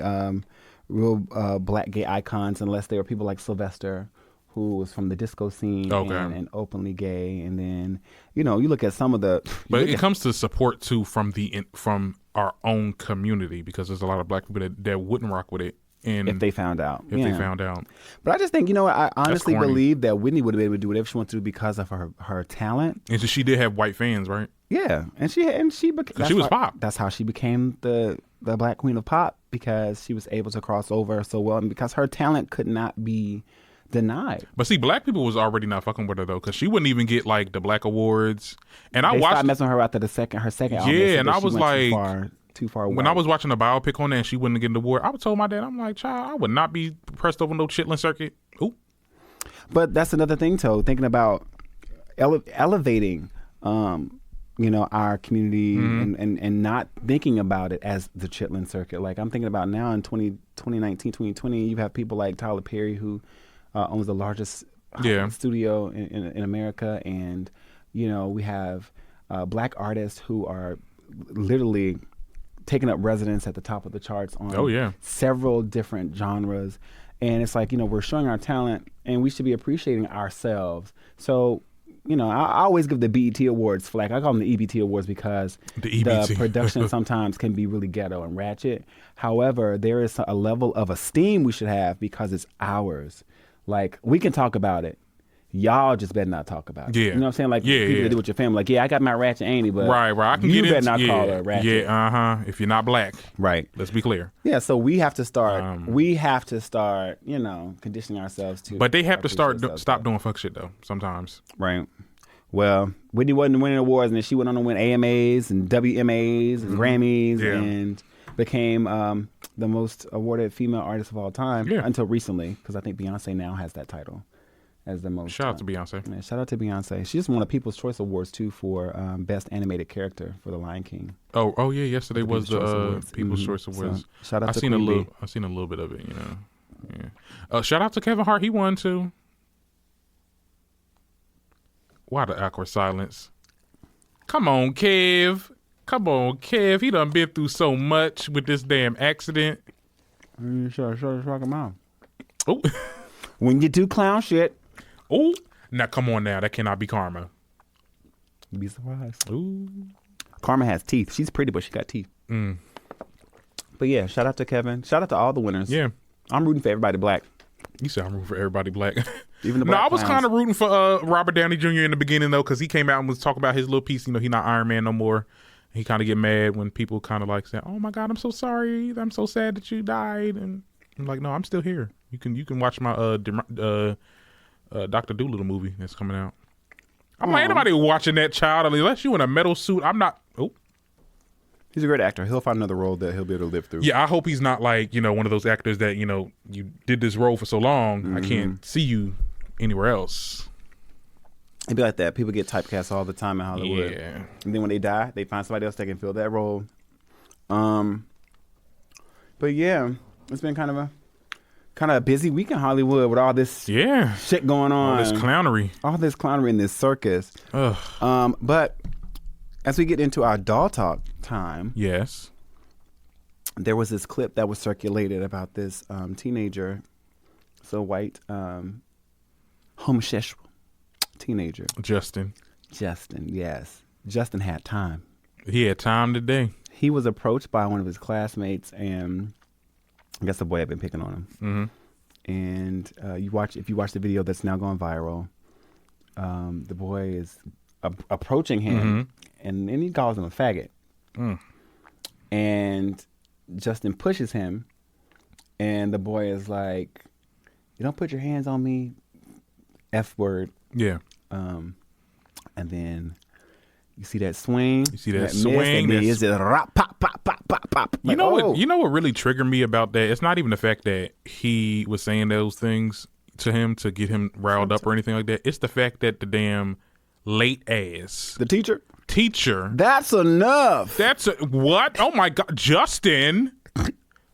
real black gay icons unless they were people like Sylvester, who was from the disco scene and openly gay. And then, you look at some of the... But it comes to support, too, from our own community, because there's a lot of black people that wouldn't rock with it. And if they found out. If they found out. But I just think, I honestly believe that Whitney would have been able to do whatever she wanted to do because of her talent. And so she did have white fans, right? Yeah. And she was pop. That's how she became the black queen of pop, because she was able to cross over so well and because her talent could not be denied. But see, black people was already not fucking with her though, because she wouldn't even get like the Black Awards. And I watched messing with her after her second album. Yeah, and I was like too far away. When I was watching the biopic on that and she wouldn't get an award, I told my dad, I'm like, child, I would not be pressed over no chitlin circuit. Ooh. But that's another thing, Toe, thinking about elevating our community and not thinking about it as the chitlin circuit. Like I'm thinking about now in 2019, 2020, you have people like Tyler Perry, who owns the largest studio in America. And, we have black artists who are literally taking up residence at the top of the charts on several different genres. And it's like, we're showing our talent and we should be appreciating ourselves. So, I always give the BET Awards flack. I call them the EBT Awards because the production sometimes can be really ghetto and ratchet. However, there is a level of esteem we should have because it's ours. Like, we can talk about it. Y'all just better not talk about it. Yeah. You know what I'm saying? Like, people do with your family. Like, I got my ratchet auntie, but right. I can you get better not call her ratchet. Yeah, if you're not black. Right. Let's be clear. Yeah, so we have to start, conditioning ourselves to. But they have to stop doing fuck shit, though, sometimes. Right. Well, Whitney wasn't winning awards, and then she went on to win AMAs and WMAs and Grammys and became the most awarded female artist of all time until recently, because I think Beyonce now has that title as the most. Shout out to Beyonce. Yeah, shout out to Beyonce. She just won a People's Choice Awards too for Best Animated Character for The Lion King. Oh yeah. Yesterday was the People's Choice Awards. So, shout out to Queen B. I seen a little bit of it. Yeah. Shout out to Kevin Hart. He won too. Why the awkward silence? Come on, Kev. He done been through so much with this damn accident. Shut your mouth. Oh. When you do clown shit. Oh. Now, come on now. That cannot be Karma. You'd be surprised. Ooh. Karma has teeth. She's pretty, but she got teeth. But yeah, shout out to Kevin. Shout out to all the winners. Yeah. I'm rooting for everybody black. You said I'm rooting for everybody black. Even the black I was kind of rooting for Robert Downey Jr. in the beginning, though, because he came out and was talking about his little piece. He not Iron Man no more. He kind of get mad when people kind of like say, "Oh my God, I'm so sorry. I'm so sad that you died." And I'm like, "No, I'm still here. You can watch my Dr. Dolittle movie that's coming out." I'm like, anybody watching that, child, unless you in a metal suit, I'm not. Oh. He's a great actor. He'll find another role that he'll be able to live through. Yeah, I hope he's not like, one of those actors that, you did this role for so long, I can't see you anywhere else. It'd be like that. People get typecast all the time in Hollywood. Yeah. And then when they die, they find somebody else that can fill that role. But yeah, it's been kind of a busy week in Hollywood with all this shit going on. All this clownery in this circus. Ugh. But as we get into our doll talk time, yes, there was this clip that was circulated about this teenager, white, homosexual teenager. Justin, yes. Justin had time. He had time today. He was approached by one of his classmates, and I guess the boy had been picking on him. Mm-hmm. And if you watch the video that's now going viral, the boy is approaching him, and then he calls him a faggot. And Justin pushes him, and the boy is like, "You don't put your hands on me, F word." Yeah. And then you see that swing. You see that swing. It's just pop, pop, pop, pop, pop. You know what? You know what really triggered me about that? It's not even the fact that he was saying those things to him to get him riled up or anything like that. It's the fact that the damn late ass the teacher. That's enough. What? Oh my God, Justin,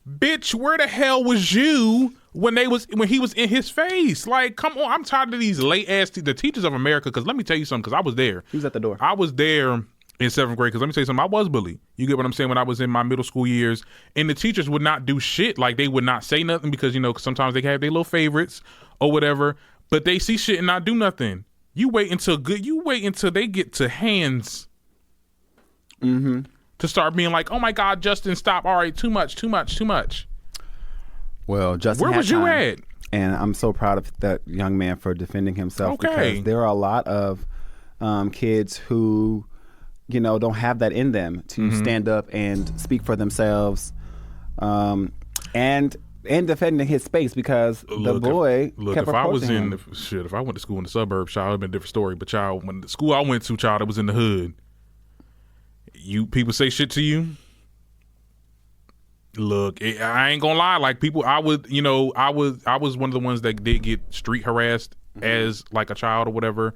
bitch, where the hell was you when he was in his face? Like, come on, I'm tired of these late ass the teachers of America. Because let me tell you something. Because I was there. He was at the door. I was there in 7th grade, because let me tell you something, I was bullied. You get what I'm saying? When I was in my middle school years, and the teachers would not do shit. Like, they would not say nothing because, you know, sometimes they have their little favorites or whatever, but they see shit and not do nothing. You wait until they get to hands to start being like, oh my God, Justin, stop. All right, too much. Well, Justin, where was you at? And I'm so proud of that young man for defending himself, because there are a lot of kids who, you know, don't have that in them to stand up and speak for themselves, and defending his space, because the boy kept approaching him. If I went to school in the suburbs, child, it'd been a different story. But child, when the school I went to, child, it was in the hood. You people say shit to you. Look, I ain't gonna lie. Like, people, I was one of the ones that did get street harassed as like a child or whatever.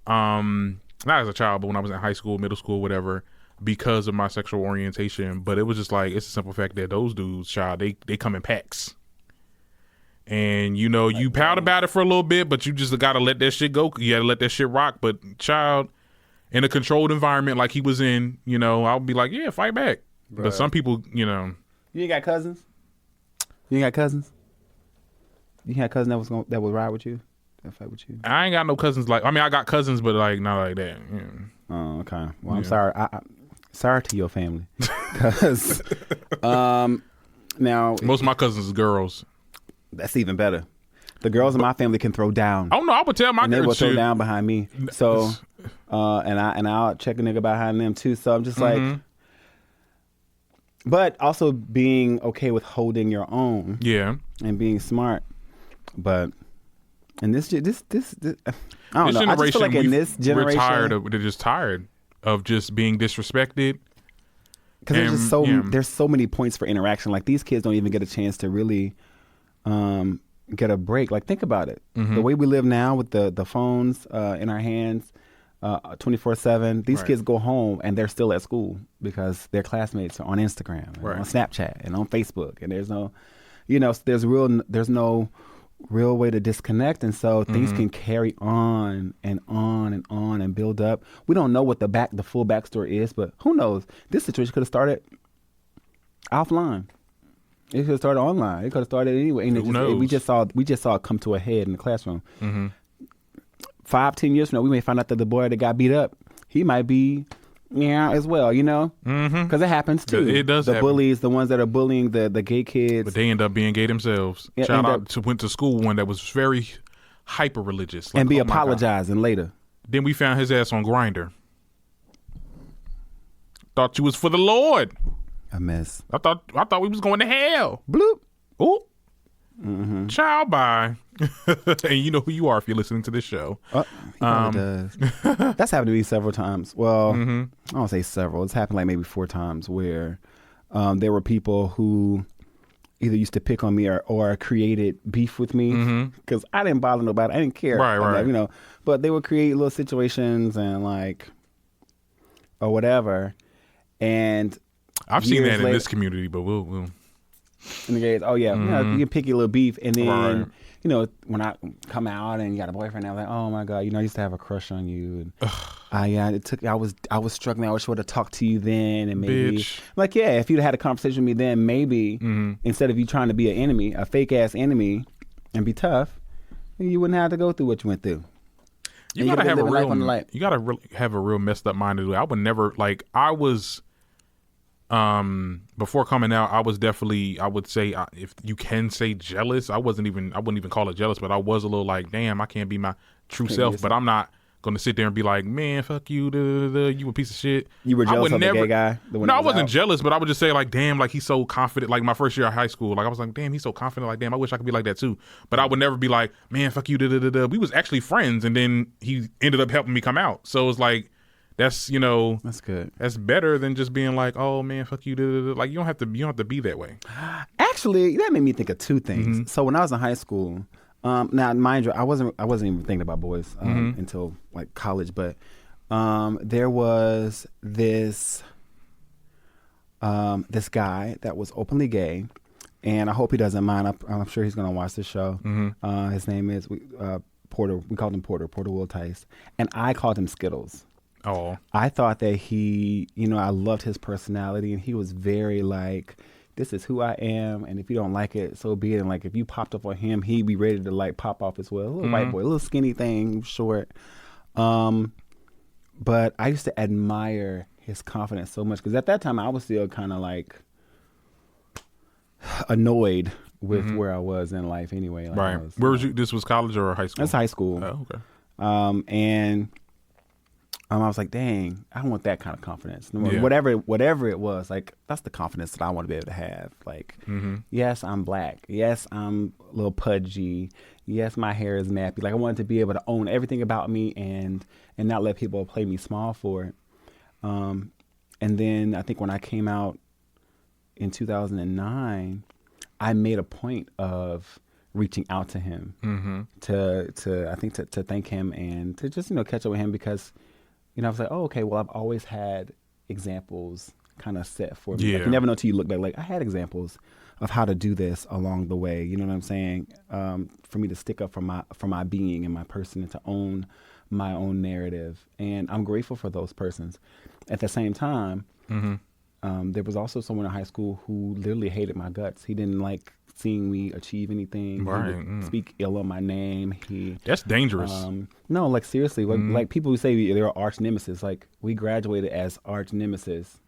Not as a child, but when I was in high school, middle school, whatever, because of my sexual orientation. But it was just like, it's a simple fact that those dudes, child, they come in packs. And, you know, you pout about it for a little bit, but you just got to let that shit go. You got to let that shit rock. But, child, in a controlled environment like he was in, you know, I'll be like, yeah, fight back. Right. But some people, you know. You ain't got cousins? You had cousins that would ride with you? That fight with you? I ain't got no cousins like, I mean, I got cousins, but like not like that. Yeah. Oh, okay. Well, I'm sorry. Sorry to your family, because now most of my cousins are girls. That's even better. The girls in my family can throw down. Oh no, I would tell my and girls they will throw down behind me. So, and I'll check a nigga behind them too. So I'm just like, but also being okay with holding your own. Yeah. And being smart, but. And this I don't know. Generation, I just feel like in this generation, they're just tired of just being disrespected. Because there's so many points for interaction. Like, these kids don't even get a chance to really get a break. Like, think about it. The way we live now with the phones in our hands 24/7. These kids go home and they're still at school because their classmates are on Instagram, and on Snapchat, and on Facebook, and there's no, you know, there's no real way to disconnect, and so things can carry on and on and on and build up. We don't know what the full backstory is, but who knows? This situation could have started offline. It could have started online. It could have started anyway. And who knows? We just saw it come to a head in the classroom. 5-10 years from now, we may find out that the boy that got beat up, he might be as well, you know, because it happens too. It does. The bullies, the ones that are bullying the gay kids, but they end up being gay themselves. Shout out to went to school one that was very hyper religious, like, and be apologizing later. Then we found his ass on Grindr. Thought you was for the Lord. A mess. I thought we was going to hell. Bloop. Ooh. Ciao, bye. And you know who you are if you're listening to this show. He probably does. That's happened to me several times. Well, I don't say several. It's happened like maybe 4 times where there were people who either used to pick on me or created beef with me because I didn't bother nobody. I didn't care. Right. You know, but they would create little situations and like or whatever. And I've seen that in this community, but we'll. And the guys, you know, you can pick your little beef, and then you know, when I come out and you got a boyfriend, I'm like, oh my God, you know, I used to have a crush on you, and I was struggling. I wish I would have talked to you then, and maybe like if you'd had a conversation with me then, maybe instead of you trying to be an enemy, a fake ass enemy, and be tough, you wouldn't have to go through what you went through. You gotta have really have a real messed up mind to do it. I would never before coming out, I was definitely, I would say, if you can say jealous, I wouldn't even call it jealous, but I was a little like, damn, I can't be my true self, but I'm not going to sit there and be like, man, fuck you, you a piece of shit. You were jealous of the gay guy? No, I wasn't jealous, but I would just say like, damn, like he's so confident. Like my first year of high school, like I was like, damn, he's so confident. Like, damn, I wish I could be like that too. But I would never be like, man, fuck you, We was actually friends, and then he ended up helping me come out. So it's like, that's, you know, that's good. That's better than just being like, oh man, fuck you. Like you don't have to be that way. Actually, that made me think of 2 things. So when I was in high school, now mind you, I wasn't even thinking about boys until like college, but there was this guy that was openly gay, and I hope he doesn't mind. I'm sure he's gonna watch this show. His name is Porter. We called him Porter Will Tice, and I called him Skittles. Oh. I thought that he, I loved his personality, and he was very like, this is who I am, and if you don't like it, so be it. And like, if you popped up on him, he'd be ready to like pop off as well. A little white boy, a little skinny thing, short. But I used to admire his confidence so much, because at that time I was still kind of like annoyed with where I was in life anyway. Like Right. Where was you? This was college or high school? That's high school. Oh, okay. And I was like, dang, I want that kind of confidence. Yeah. Whatever it was, like, that's the confidence that I want to be able to have. Like, yes, I'm black. Yes, I'm a little pudgy. Yes, my hair is nappy. Like, I wanted to be able to own everything about me and not let people play me small for it. And then I think when I came out in 2009, I made a point of reaching out to him to thank him and to just, catch up with him, because I was like, oh, okay, well, I've always had examples kind of set for me. Yeah. Like, you never know till you look back. Like, I had examples of how to do this along the way. You know what I'm saying? For me to stick up for my being and my person, and to own my own narrative. And I'm grateful for those persons. At the same time, there was also someone in high school who literally hated my guts. He didn't like seeing me achieve anything. Right. He would speak ill on my name. That's dangerous. No, like seriously, like people who say they're arch nemesis, like we graduated as arch nemesis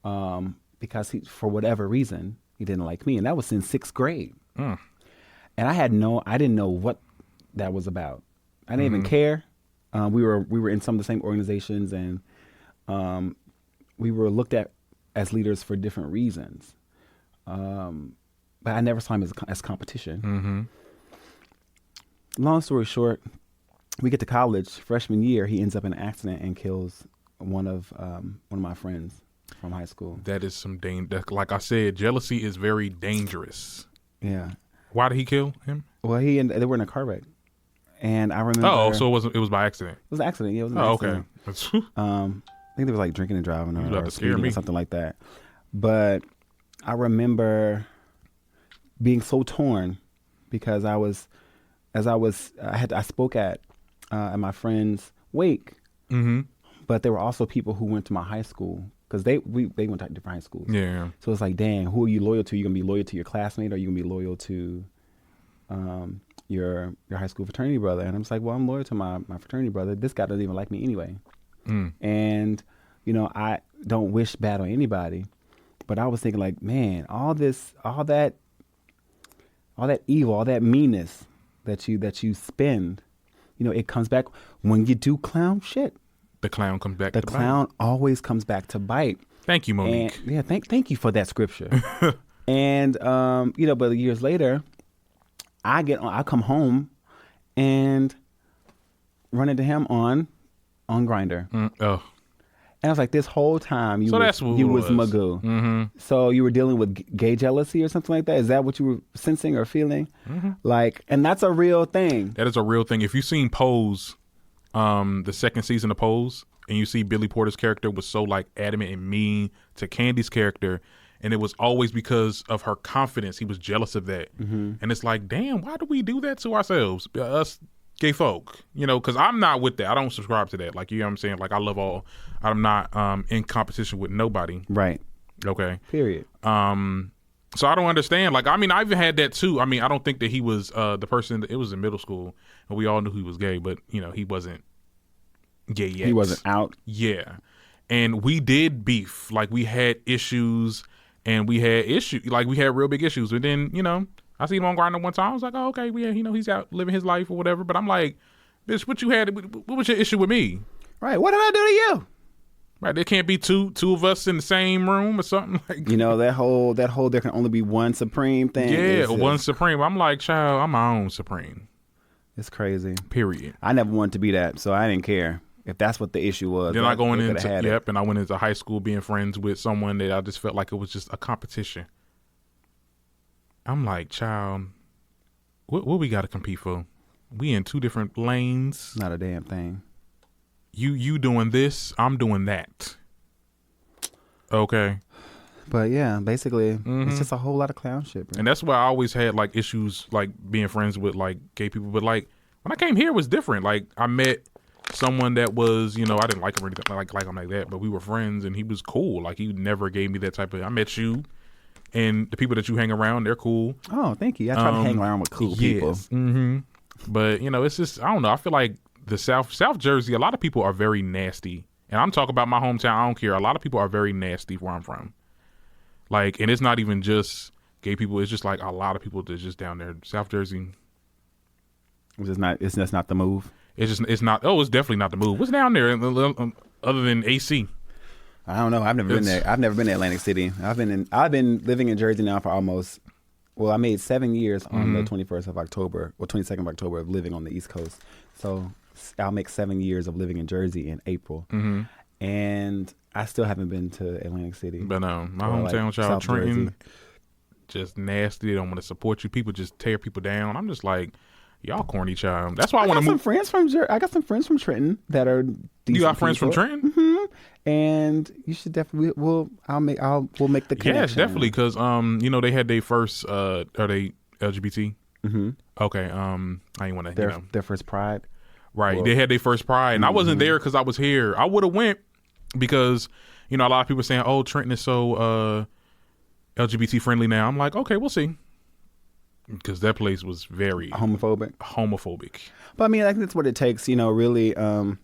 because he, for whatever reason, he didn't like me, and that was in 6th grade. And I didn't know what that was about. I didn't even care. We were in some of the same organizations, and we were looked at as leaders for different reasons. But I never saw him as competition. Long story short, we get to college, freshman year, he ends up in an accident and kills one of my friends from high school. That is some danger. Like I said, jealousy is very dangerous. Yeah. Why did he kill him? Well, they were in a car wreck, and I remember. Oh, so it was by accident. It was an accident. Yeah, it was an accident. Okay. I think they were like drinking and driving or speeding or something like that. But I remember being so torn because I spoke at my friend's wake, but there were also people who went to my high school, because they went to different high schools. Yeah. So it's like, dang, who are you loyal to? Are you gonna be loyal to your classmate, or are you gonna be loyal to your high school fraternity brother? And I'm just like, well, I'm loyal to my fraternity brother. This guy doesn't even like me anyway. And I don't wish bad on anybody, but I was thinking like, man, all that evil, all that meanness that you spend, it comes back when you do clown shit. The clown comes back. The clown always comes back to bite. Thank you, Monique. And, yeah, thank you for that scripture. And but years later, I come home and run into him on Grindr. And I was like, this whole time you was Magoo. So you were dealing with gay jealousy or something like that? Is that what you were sensing or feeling? Like, and that's a real thing. That is a real thing. If you've seen Pose, the second season of Pose, and you see Billy Porter's character was so like adamant and mean to Candy's character, and it was always because of her confidence. He was jealous of that. And it's like, damn, why do we do that to ourselves? Us gay folk, because I'm not with that. I don't subscribe to that. Like, you know what I'm saying? Like, I'm not in competition with nobody. Right. Okay. Period. So I don't understand. Like, I mean, I even had that too. I mean, I don't think that he was the person. It was in middle school, and we all knew he was gay, but he wasn't gay yet. He wasn't out. Yeah, and we did beef. Like, we had issues, and we had real big issues. And then I seen him on Grindr one time. I was like, oh, okay, yeah, he's out living his life or whatever. But I'm like, bitch, what was your issue with me? Right. What did I do to you? Right. There can't be two of us in the same room or something like that whole there can only be one supreme thing. Yeah, one supreme. I'm like, child, I'm my own supreme. It's crazy. Period. I never wanted to be that, so I didn't care if that's what the issue was. Then I went into high school being friends with someone that I just felt like it was just a competition. I'm like, child, what we got to compete for? We in two different lanes. Not a damn thing. You doing this, I'm doing that. Okay. But yeah, basically, it's just a whole lot of clown shit, bro. And that's why I always had like issues like being friends with like gay people. But like when I came here, it was different. Like I met someone that was, you know, I didn't like him or anything like him like that, but we were friends and he was cool. Like he never gave me that type of. I met you, and the people that you hang around, they're cool. Oh, thank you. I try to hang around with cool people. Mm-hmm. But you know, it's just I don't know. I feel like the South Jersey, a lot of people are very nasty, and I'm talking about my hometown. I don't care. A lot of people are very nasty where I'm from. Like, and it's not even just gay people. It's just like a lot of people that's just down there, South Jersey. It's just not the move. It's not. Oh, it's definitely not the move. What's down there other than AC? I don't know. I've never been there. I've never been to Atlantic City. I've been living in Jersey now for almost. Well, I made 7 years on the 21st of October, or 22nd of October, of living on the East Coast. So I'll make 7 years of living in Jersey in April, and I still haven't been to Atlantic City. But my hometown, like child, Trenton, Jersey. Just nasty. They don't want to support you. People just tear people down. I'm just like. Y'all corny child. That's why I want to move. I got some friends from Trenton that are decent. You got friends from Trenton? Mm-hmm. And you should definitely. We'll make the connection. Yes, definitely. Because you know, they had their first. Are they LGBT? Mm-hmm. Okay. I ain't want to. Their first Pride. Right. Well, they had their first Pride, and I wasn't there because I was here. I would have went because you know a lot of people are saying, "Oh, Trenton is so LGBT friendly now." I'm like, okay, we'll see. Because that place was very homophobic. But I mean, I think that's what it takes. You know, really. I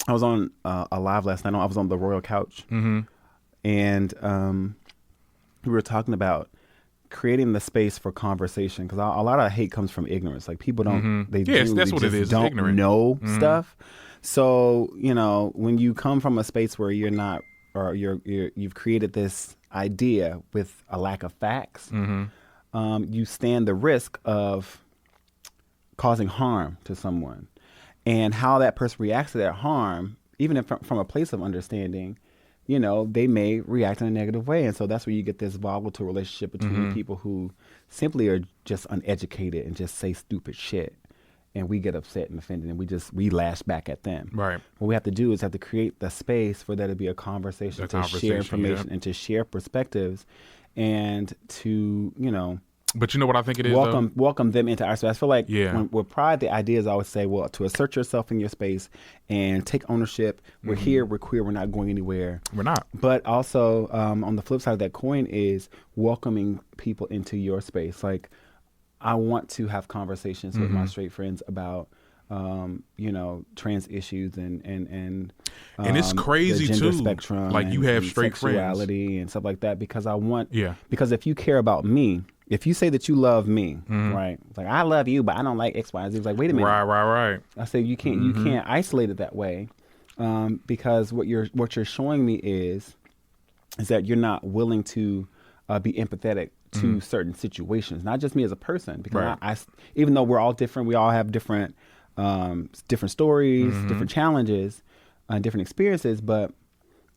was on a live last night. I was on the Royal Couch, and we were talking about creating the space for conversation. Because a lot of hate comes from ignorance. Like people don't. That's what it is. Don't ignorant. know stuff. So you know, when you come from a space where you're not, or you've created this idea with a lack of facts. You stand the risk of causing harm to someone, and how that person reacts to that harm, even if from a place of understanding, you know, they may react in a negative way. And so that's where you get this volatile relationship between people who simply are just uneducated and just say stupid shit. And we get upset and offended and we lash back at them. Right. What we have to do is have to create the space for there to be a conversation, share information and to share perspectives. And to, you know, but you know what I think it is, welcome them into our space. I feel like with Pride, the idea is always say, well, to assert yourself in your space and take ownership. We're here, we're queer, we're not going anywhere. We're not. But also on the flip side of that coin is welcoming people into your space. Like I want to have conversations with my straight friends about you know, trans issues and it's crazy the gender too. Spectrum, like you have straight sexuality friends and stuff like that, because I want because if you care about me, if you say that you love me, right? Like I love you, but I don't like X, Y, and Z. It's like, wait a minute, right. I say you can't isolate it that way, because what you're showing me is that you're not willing to be empathetic to certain situations, not just me as a person, because I even though we're all different, we all have different stories, different challenges, different experiences, but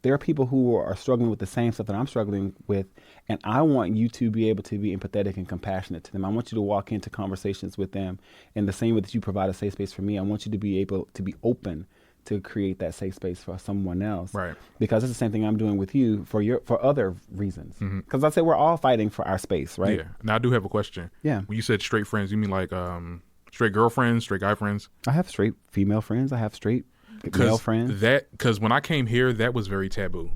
there are people who are struggling with the same stuff that I'm struggling with, and I want you to be able to be empathetic and compassionate to them. I want you to walk into conversations with them in the same way that you provide a safe space for me. I want you to be able to be open to create that safe space for someone else, right? Because it's the same thing I'm doing with you for other reasons. Because I say we're all fighting for our space, right? Yeah. Now I do have a question. Yeah. When you said straight friends, you mean like straight girlfriends, straight guy friends? I have straight female friends. I have straight male friends. Because when I came here, that was very taboo.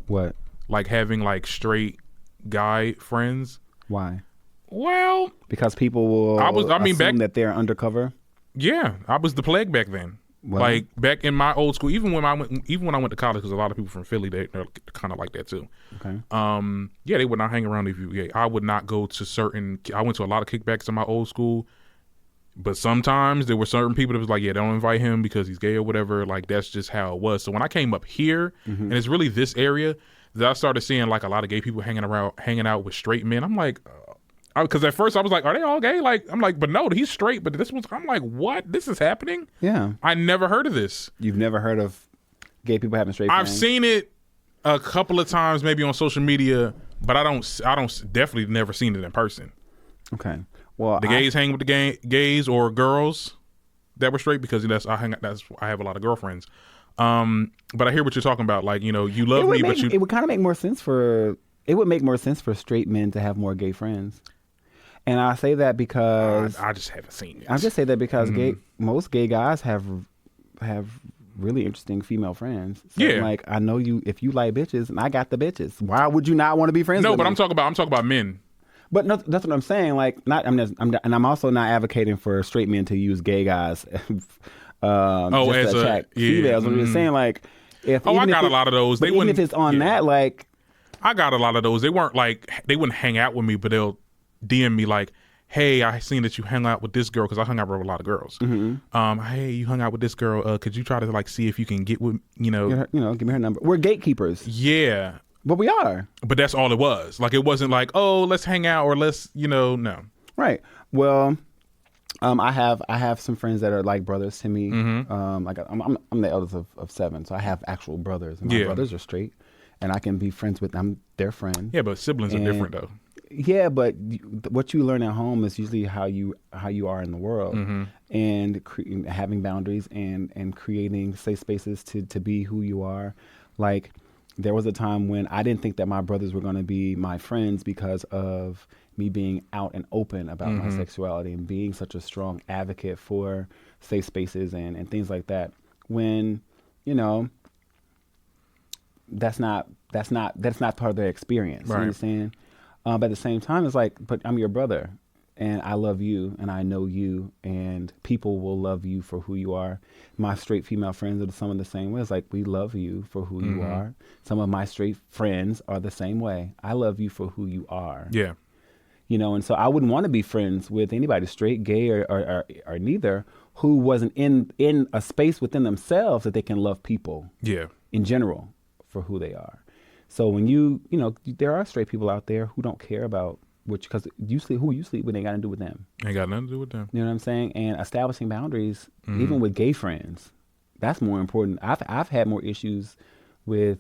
What? Like having like straight guy friends. Why? Well, because people will assume that they're undercover. Yeah, I was the plague back then. Well, like back in my old school, even when I went to college, because a lot of people from Philly, they're kind of like that too. Okay. Yeah, they would not hang around if you gay. I would not go to I went to a lot of kickbacks in my old school, but sometimes there were certain people that was like, yeah, don't invite him because he's gay or whatever. Like that's just how it was. So when I came up here, and it's really this area that I started seeing like a lot of gay people hanging out with straight men. I'm like. Because at first I was like, are they all gay? Like, I'm like, but no, he's straight. But this one's, I'm like, what? This is happening? Yeah. I never heard of this. You've never heard of gay people having straight friends? I've seen it a couple of times, maybe on social media, but I don't definitely never seen it in person. Okay. Well, the gays hang with the gays or girls that were straight because I have a lot of girlfriends. But I hear what you're talking about. Like, you know, you love me, but it would kind of make more sense for straight men to have more gay friends. And I say that because I just haven't seen it. I just say that because most gay guys have really interesting female friends. So Yeah. like, I know you, if you like bitches and I got the bitches, why would you not want to be friends with No, but me? I'm talking about men. But no, that's what I'm saying. Like, and I'm also not advocating for straight men to use gay guys just as to attract females. I'm just saying, like, I got a lot of those. Even if it's on that, like, I got a lot of those. They weren't like, they wouldn't hang out with me, but they'll DM me like, hey, I seen that you hung out with this girl, because I hung out with a lot of girls. Hey, you hung out with this girl. Could you try to like see if you can get with, give me her number. We're gatekeepers. Yeah. But we are. But that's all it was. Like, it wasn't like, oh, let's hang out or let's, no. Right. Well, I have some friends that are like brothers to me. Like I'm the eldest of 7, so I have actual brothers. And my brothers are straight, and I can be friends with them. Their friend. Yeah, but siblings are different though. Yeah, but what you learn at home is usually how you are in the world, and having boundaries and creating safe spaces to be who you are. Like, there was a time when I didn't think that my brothers were going to be my friends because of me being out and open about my sexuality and being such a strong advocate for safe spaces and things like that. When, that's not part of their experience. Right. You understand? But at the same time, it's like, but I'm your brother, and I love you, and I know you, and people will love you for who you are. My straight female friends are some of the same way. It's like, we love you for who you are. Some of my straight friends are the same way. I love you for who you are. Yeah. And so I wouldn't want to be friends with anybody, straight, gay, or neither, who wasn't in a space within themselves that they can love people. Yeah. In general, for who they are. So when there are straight people out there who don't care about because who you sleep with ain't got nothing to do with them. Ain't got nothing to do with them. You know what I'm saying? And establishing boundaries, even with gay friends, that's more important. I've had more issues with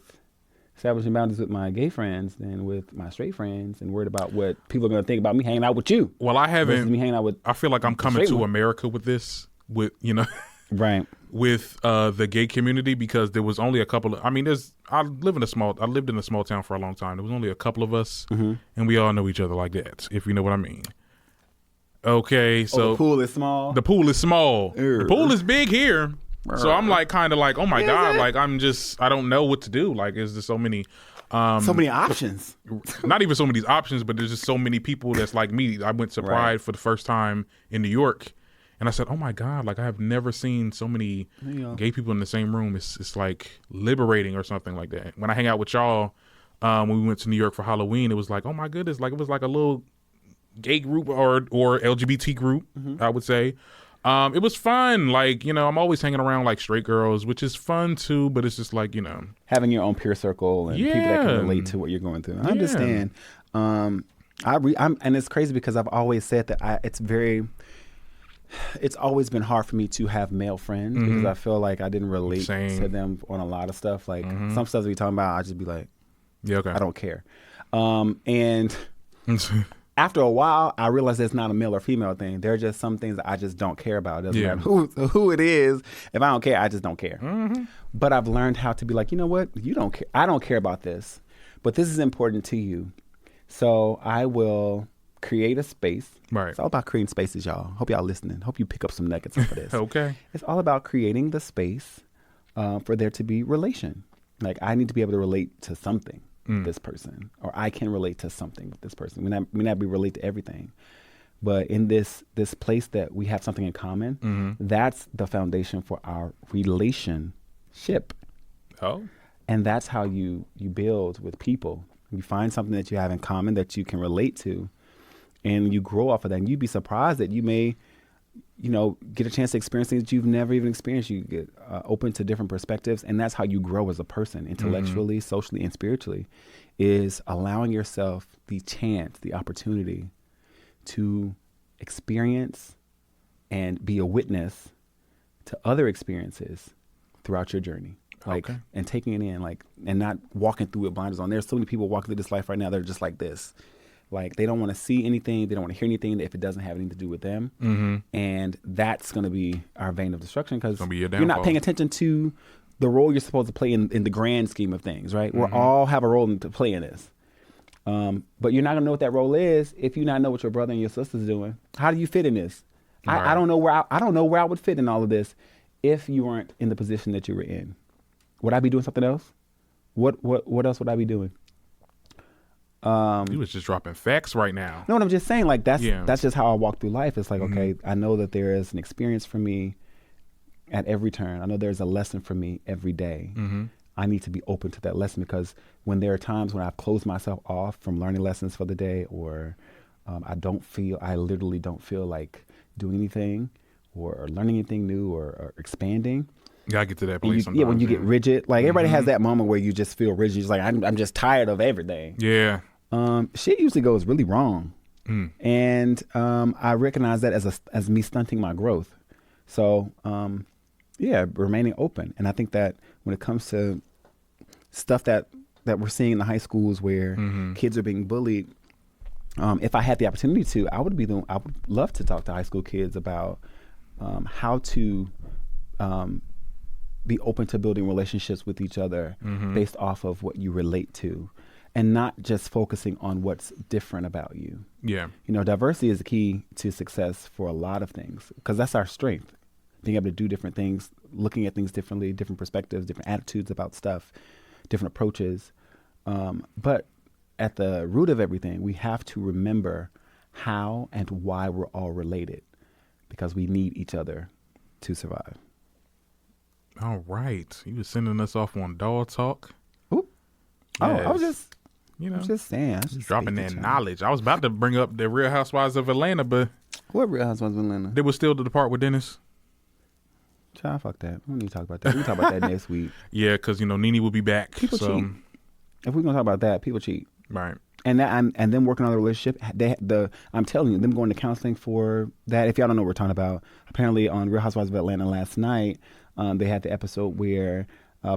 establishing boundaries with my gay friends than with my straight friends, and worried about what people are going to think about me hanging out with you. Well, I haven't. Me hanging out with. I feel like I'm coming to America with this, right. with the gay community, because there was only a couple of, I lived in a small town for a long time. There was only a couple of us, and we all know each other like that, if you know what I mean. Okay, so the pool is small. The pool is small. The pool is big here. So I'm like, kind of like, oh my God, like I don't know what to do. Like, is there so many options. Not even so many options, but there's just so many people that's like me. I went to Pride for the first time in New York, and I said, oh my God, like I have never seen so many gay people in the same room. It's like liberating or something like that. When I hang out with y'all, when we went to New York for Halloween, it was like, oh my goodness, like it was like a little gay group or LGBT group, I would say. It was fun. Like, I'm always hanging around like straight girls, which is fun too, but it's just like, having your own peer circle and people that can relate to what you're going through. I understand. And it's crazy because I've always said that it's always been hard for me to have male friends because I feel like I didn't relate to them on a lot of stuff. Like some stuff we talking about, I just be like, yeah, okay, I don't care. And after a while, I realized it's not a male or female thing. There are just some things that I just don't care about. It doesn't matter who it is. If I don't care, I just don't care. But I've learned how to be like, you know what? You don't care. I don't care about this, but this is important to you. So I will create a space. Right. It's all about creating spaces, y'all. Hope y'all listening. Hope you pick up some nuggets off of this. Okay. It's all about creating the space for there to be relation. Like, I need to be able to relate to something. This person, or I can relate to something with this person. We may not be relate to everything, but in this place that we have something in common, that's the foundation for our relationship. Oh, and that's how you build with people. You find something that you have in common that you can relate to, and you grow off of that. And you'd be surprised that you may, get a chance to experience things that you've never even experienced. You get open to different perspectives, and that's how you grow as a person, intellectually, socially, and spiritually, is allowing yourself the chance, the opportunity to experience and be a witness to other experiences throughout your journey. And taking it in, and not walking through it blinders on. There's so many people walking through this life right now that are just like this. Like, they don't want to see anything. They don't want to hear anything if it doesn't have anything to do with them. And that's going to be our vein of destruction, because you're not paying attention to the role you're supposed to play in the grand scheme of things, right? We all have a role to play in this. But you're not going to know what that role is if you not know what your brother and your sister's doing. How do you fit in this? I don't know where I would fit in all of this if you weren't in the position that you were in? Would I be doing something else? What else would I be doing? You was just dropping facts right now. No, what I'm just saying, like that's just how I walk through life. It's like, okay, I know that there is an experience for me at every turn. I know there's a lesson for me every day. I need to be open to that lesson, because when there are times when I've closed myself off from learning lessons for the day, or I literally don't feel like doing anything or learning anything new or expanding. You gotta get to that place sometimes. Yeah, when you get rigid, like everybody has that moment where you just feel rigid. It's like, I'm just tired of everything. Yeah. Shit usually goes really wrong. And I recognize that as me stunting my growth. So, remaining open. And I think that when it comes to stuff that we're seeing in the high schools where kids are being bullied, if I had the opportunity to, I would love to talk to high school kids about how to be open to building relationships with each other based off of what you relate to, and not just focusing on what's different about you. Yeah. Diversity is the key to success for a lot of things, because that's our strength. Being able to do different things, looking at things differently, different perspectives, different attitudes about stuff, different approaches. But at the root of everything, we have to remember how and why we're all related, because we need each other to survive. All right. You was sending us off on dog talk. Ooh. Yes. Oh, I was just, I'm just saying. Just dropping that knowledge. I was about to bring up the Real Housewives of Atlanta, but what Real Housewives of Atlanta? They were still to depart with Dennis. Child, fuck that. We don't need to talk about that. We can talk about that next week. Yeah, because Nene will be back. People cheat. If we're gonna talk about that, people cheat. Right. And them working on the relationship. I'm telling you, them going to counseling for that. If y'all don't know what we're talking about, apparently on Real Housewives of Atlanta last night, they had the episode where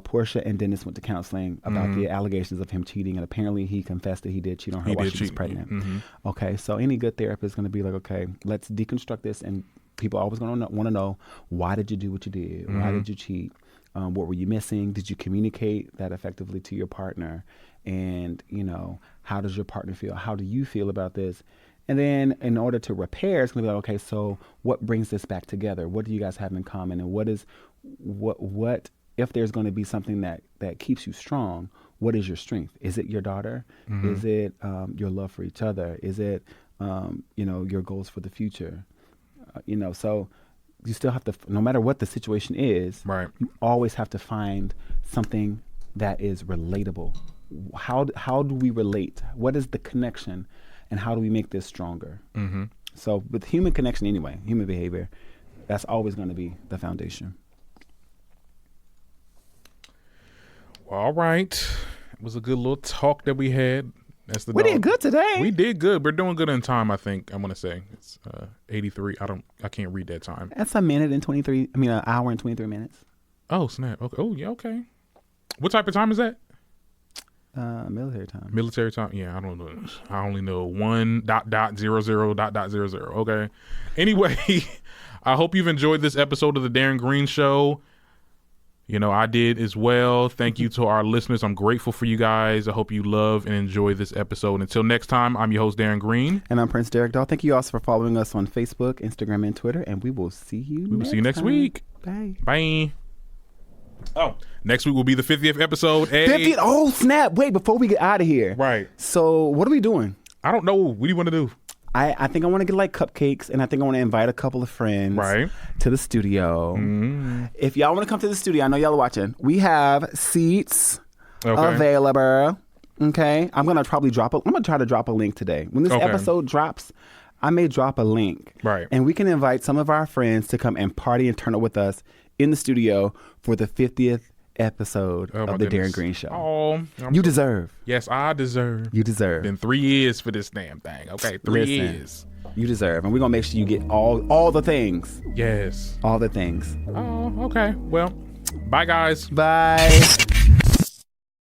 Portia and Dennis went to counseling about the allegations of him cheating, and apparently he confessed that he did cheat on her while she was pregnant. Okay, so any good therapist is going to be like, okay, let's deconstruct this, and people are always going to want to know, why did you do what you did? Why did you cheat? What were you missing? Did you communicate that effectively to your partner? And, how does your partner feel? How do you feel about this? And then in order to repair, it's going to be like, okay, so what brings this back together? What do you guys have in common? And what if there's going to be something that keeps you strong, what is your strength? Is it your daughter? Is it your love for each other? Is it, your goals for the future? So you still have to, no matter what the situation is, right, you always have to find something that is relatable. How do we relate? What is the connection, and how do we make this stronger? So with human connection anyway, human behavior, that's always going to be the foundation. Well, all right. It was a good little talk that we had. We did good today. We did good. We're doing good in time, I think. I'm going to say it's 83. I can't read that time. That's an hour and 23 minutes. Oh, snap. Okay. Oh, yeah. Okay. What type of time is that? Military time. Military time. Yeah, I don't know. I only know 1.00.00. Okay. Anyway, I hope you've enjoyed this episode of the Darren Green Show. I did as well. Thank you to our listeners. I'm grateful for you guys. I hope you love and enjoy this episode. Until next time, I'm your host, Darren Green. And I'm Prince Derek Dahl. Thank you also for following us on Facebook, Instagram, and Twitter. And we will see you next week. Bye. Bye. Oh, next week will be the 50th episode. 50th? Oh, snap. Wait, before we get out of here. Right. So what are we doing? I don't know. What do you want to do? I think I want to get like cupcakes, and I think I want to invite a couple of friends to the studio. If y'all want to come to the studio, I know y'all are watching. We have seats available. Okay, I'm gonna try to drop a link today. When this episode drops, I may drop a link. Right, and we can invite some of our friends to come and party and turn up with us in the studio for the 50th episode of the Darren Green Show. Oh, you deserve. Yes, I deserve. You deserve. Been 3 years for this damn thing. Okay, 3 years. You deserve, and we're gonna make sure you get all the things. Yes, all the things. Oh, okay. Well, bye, guys. Bye.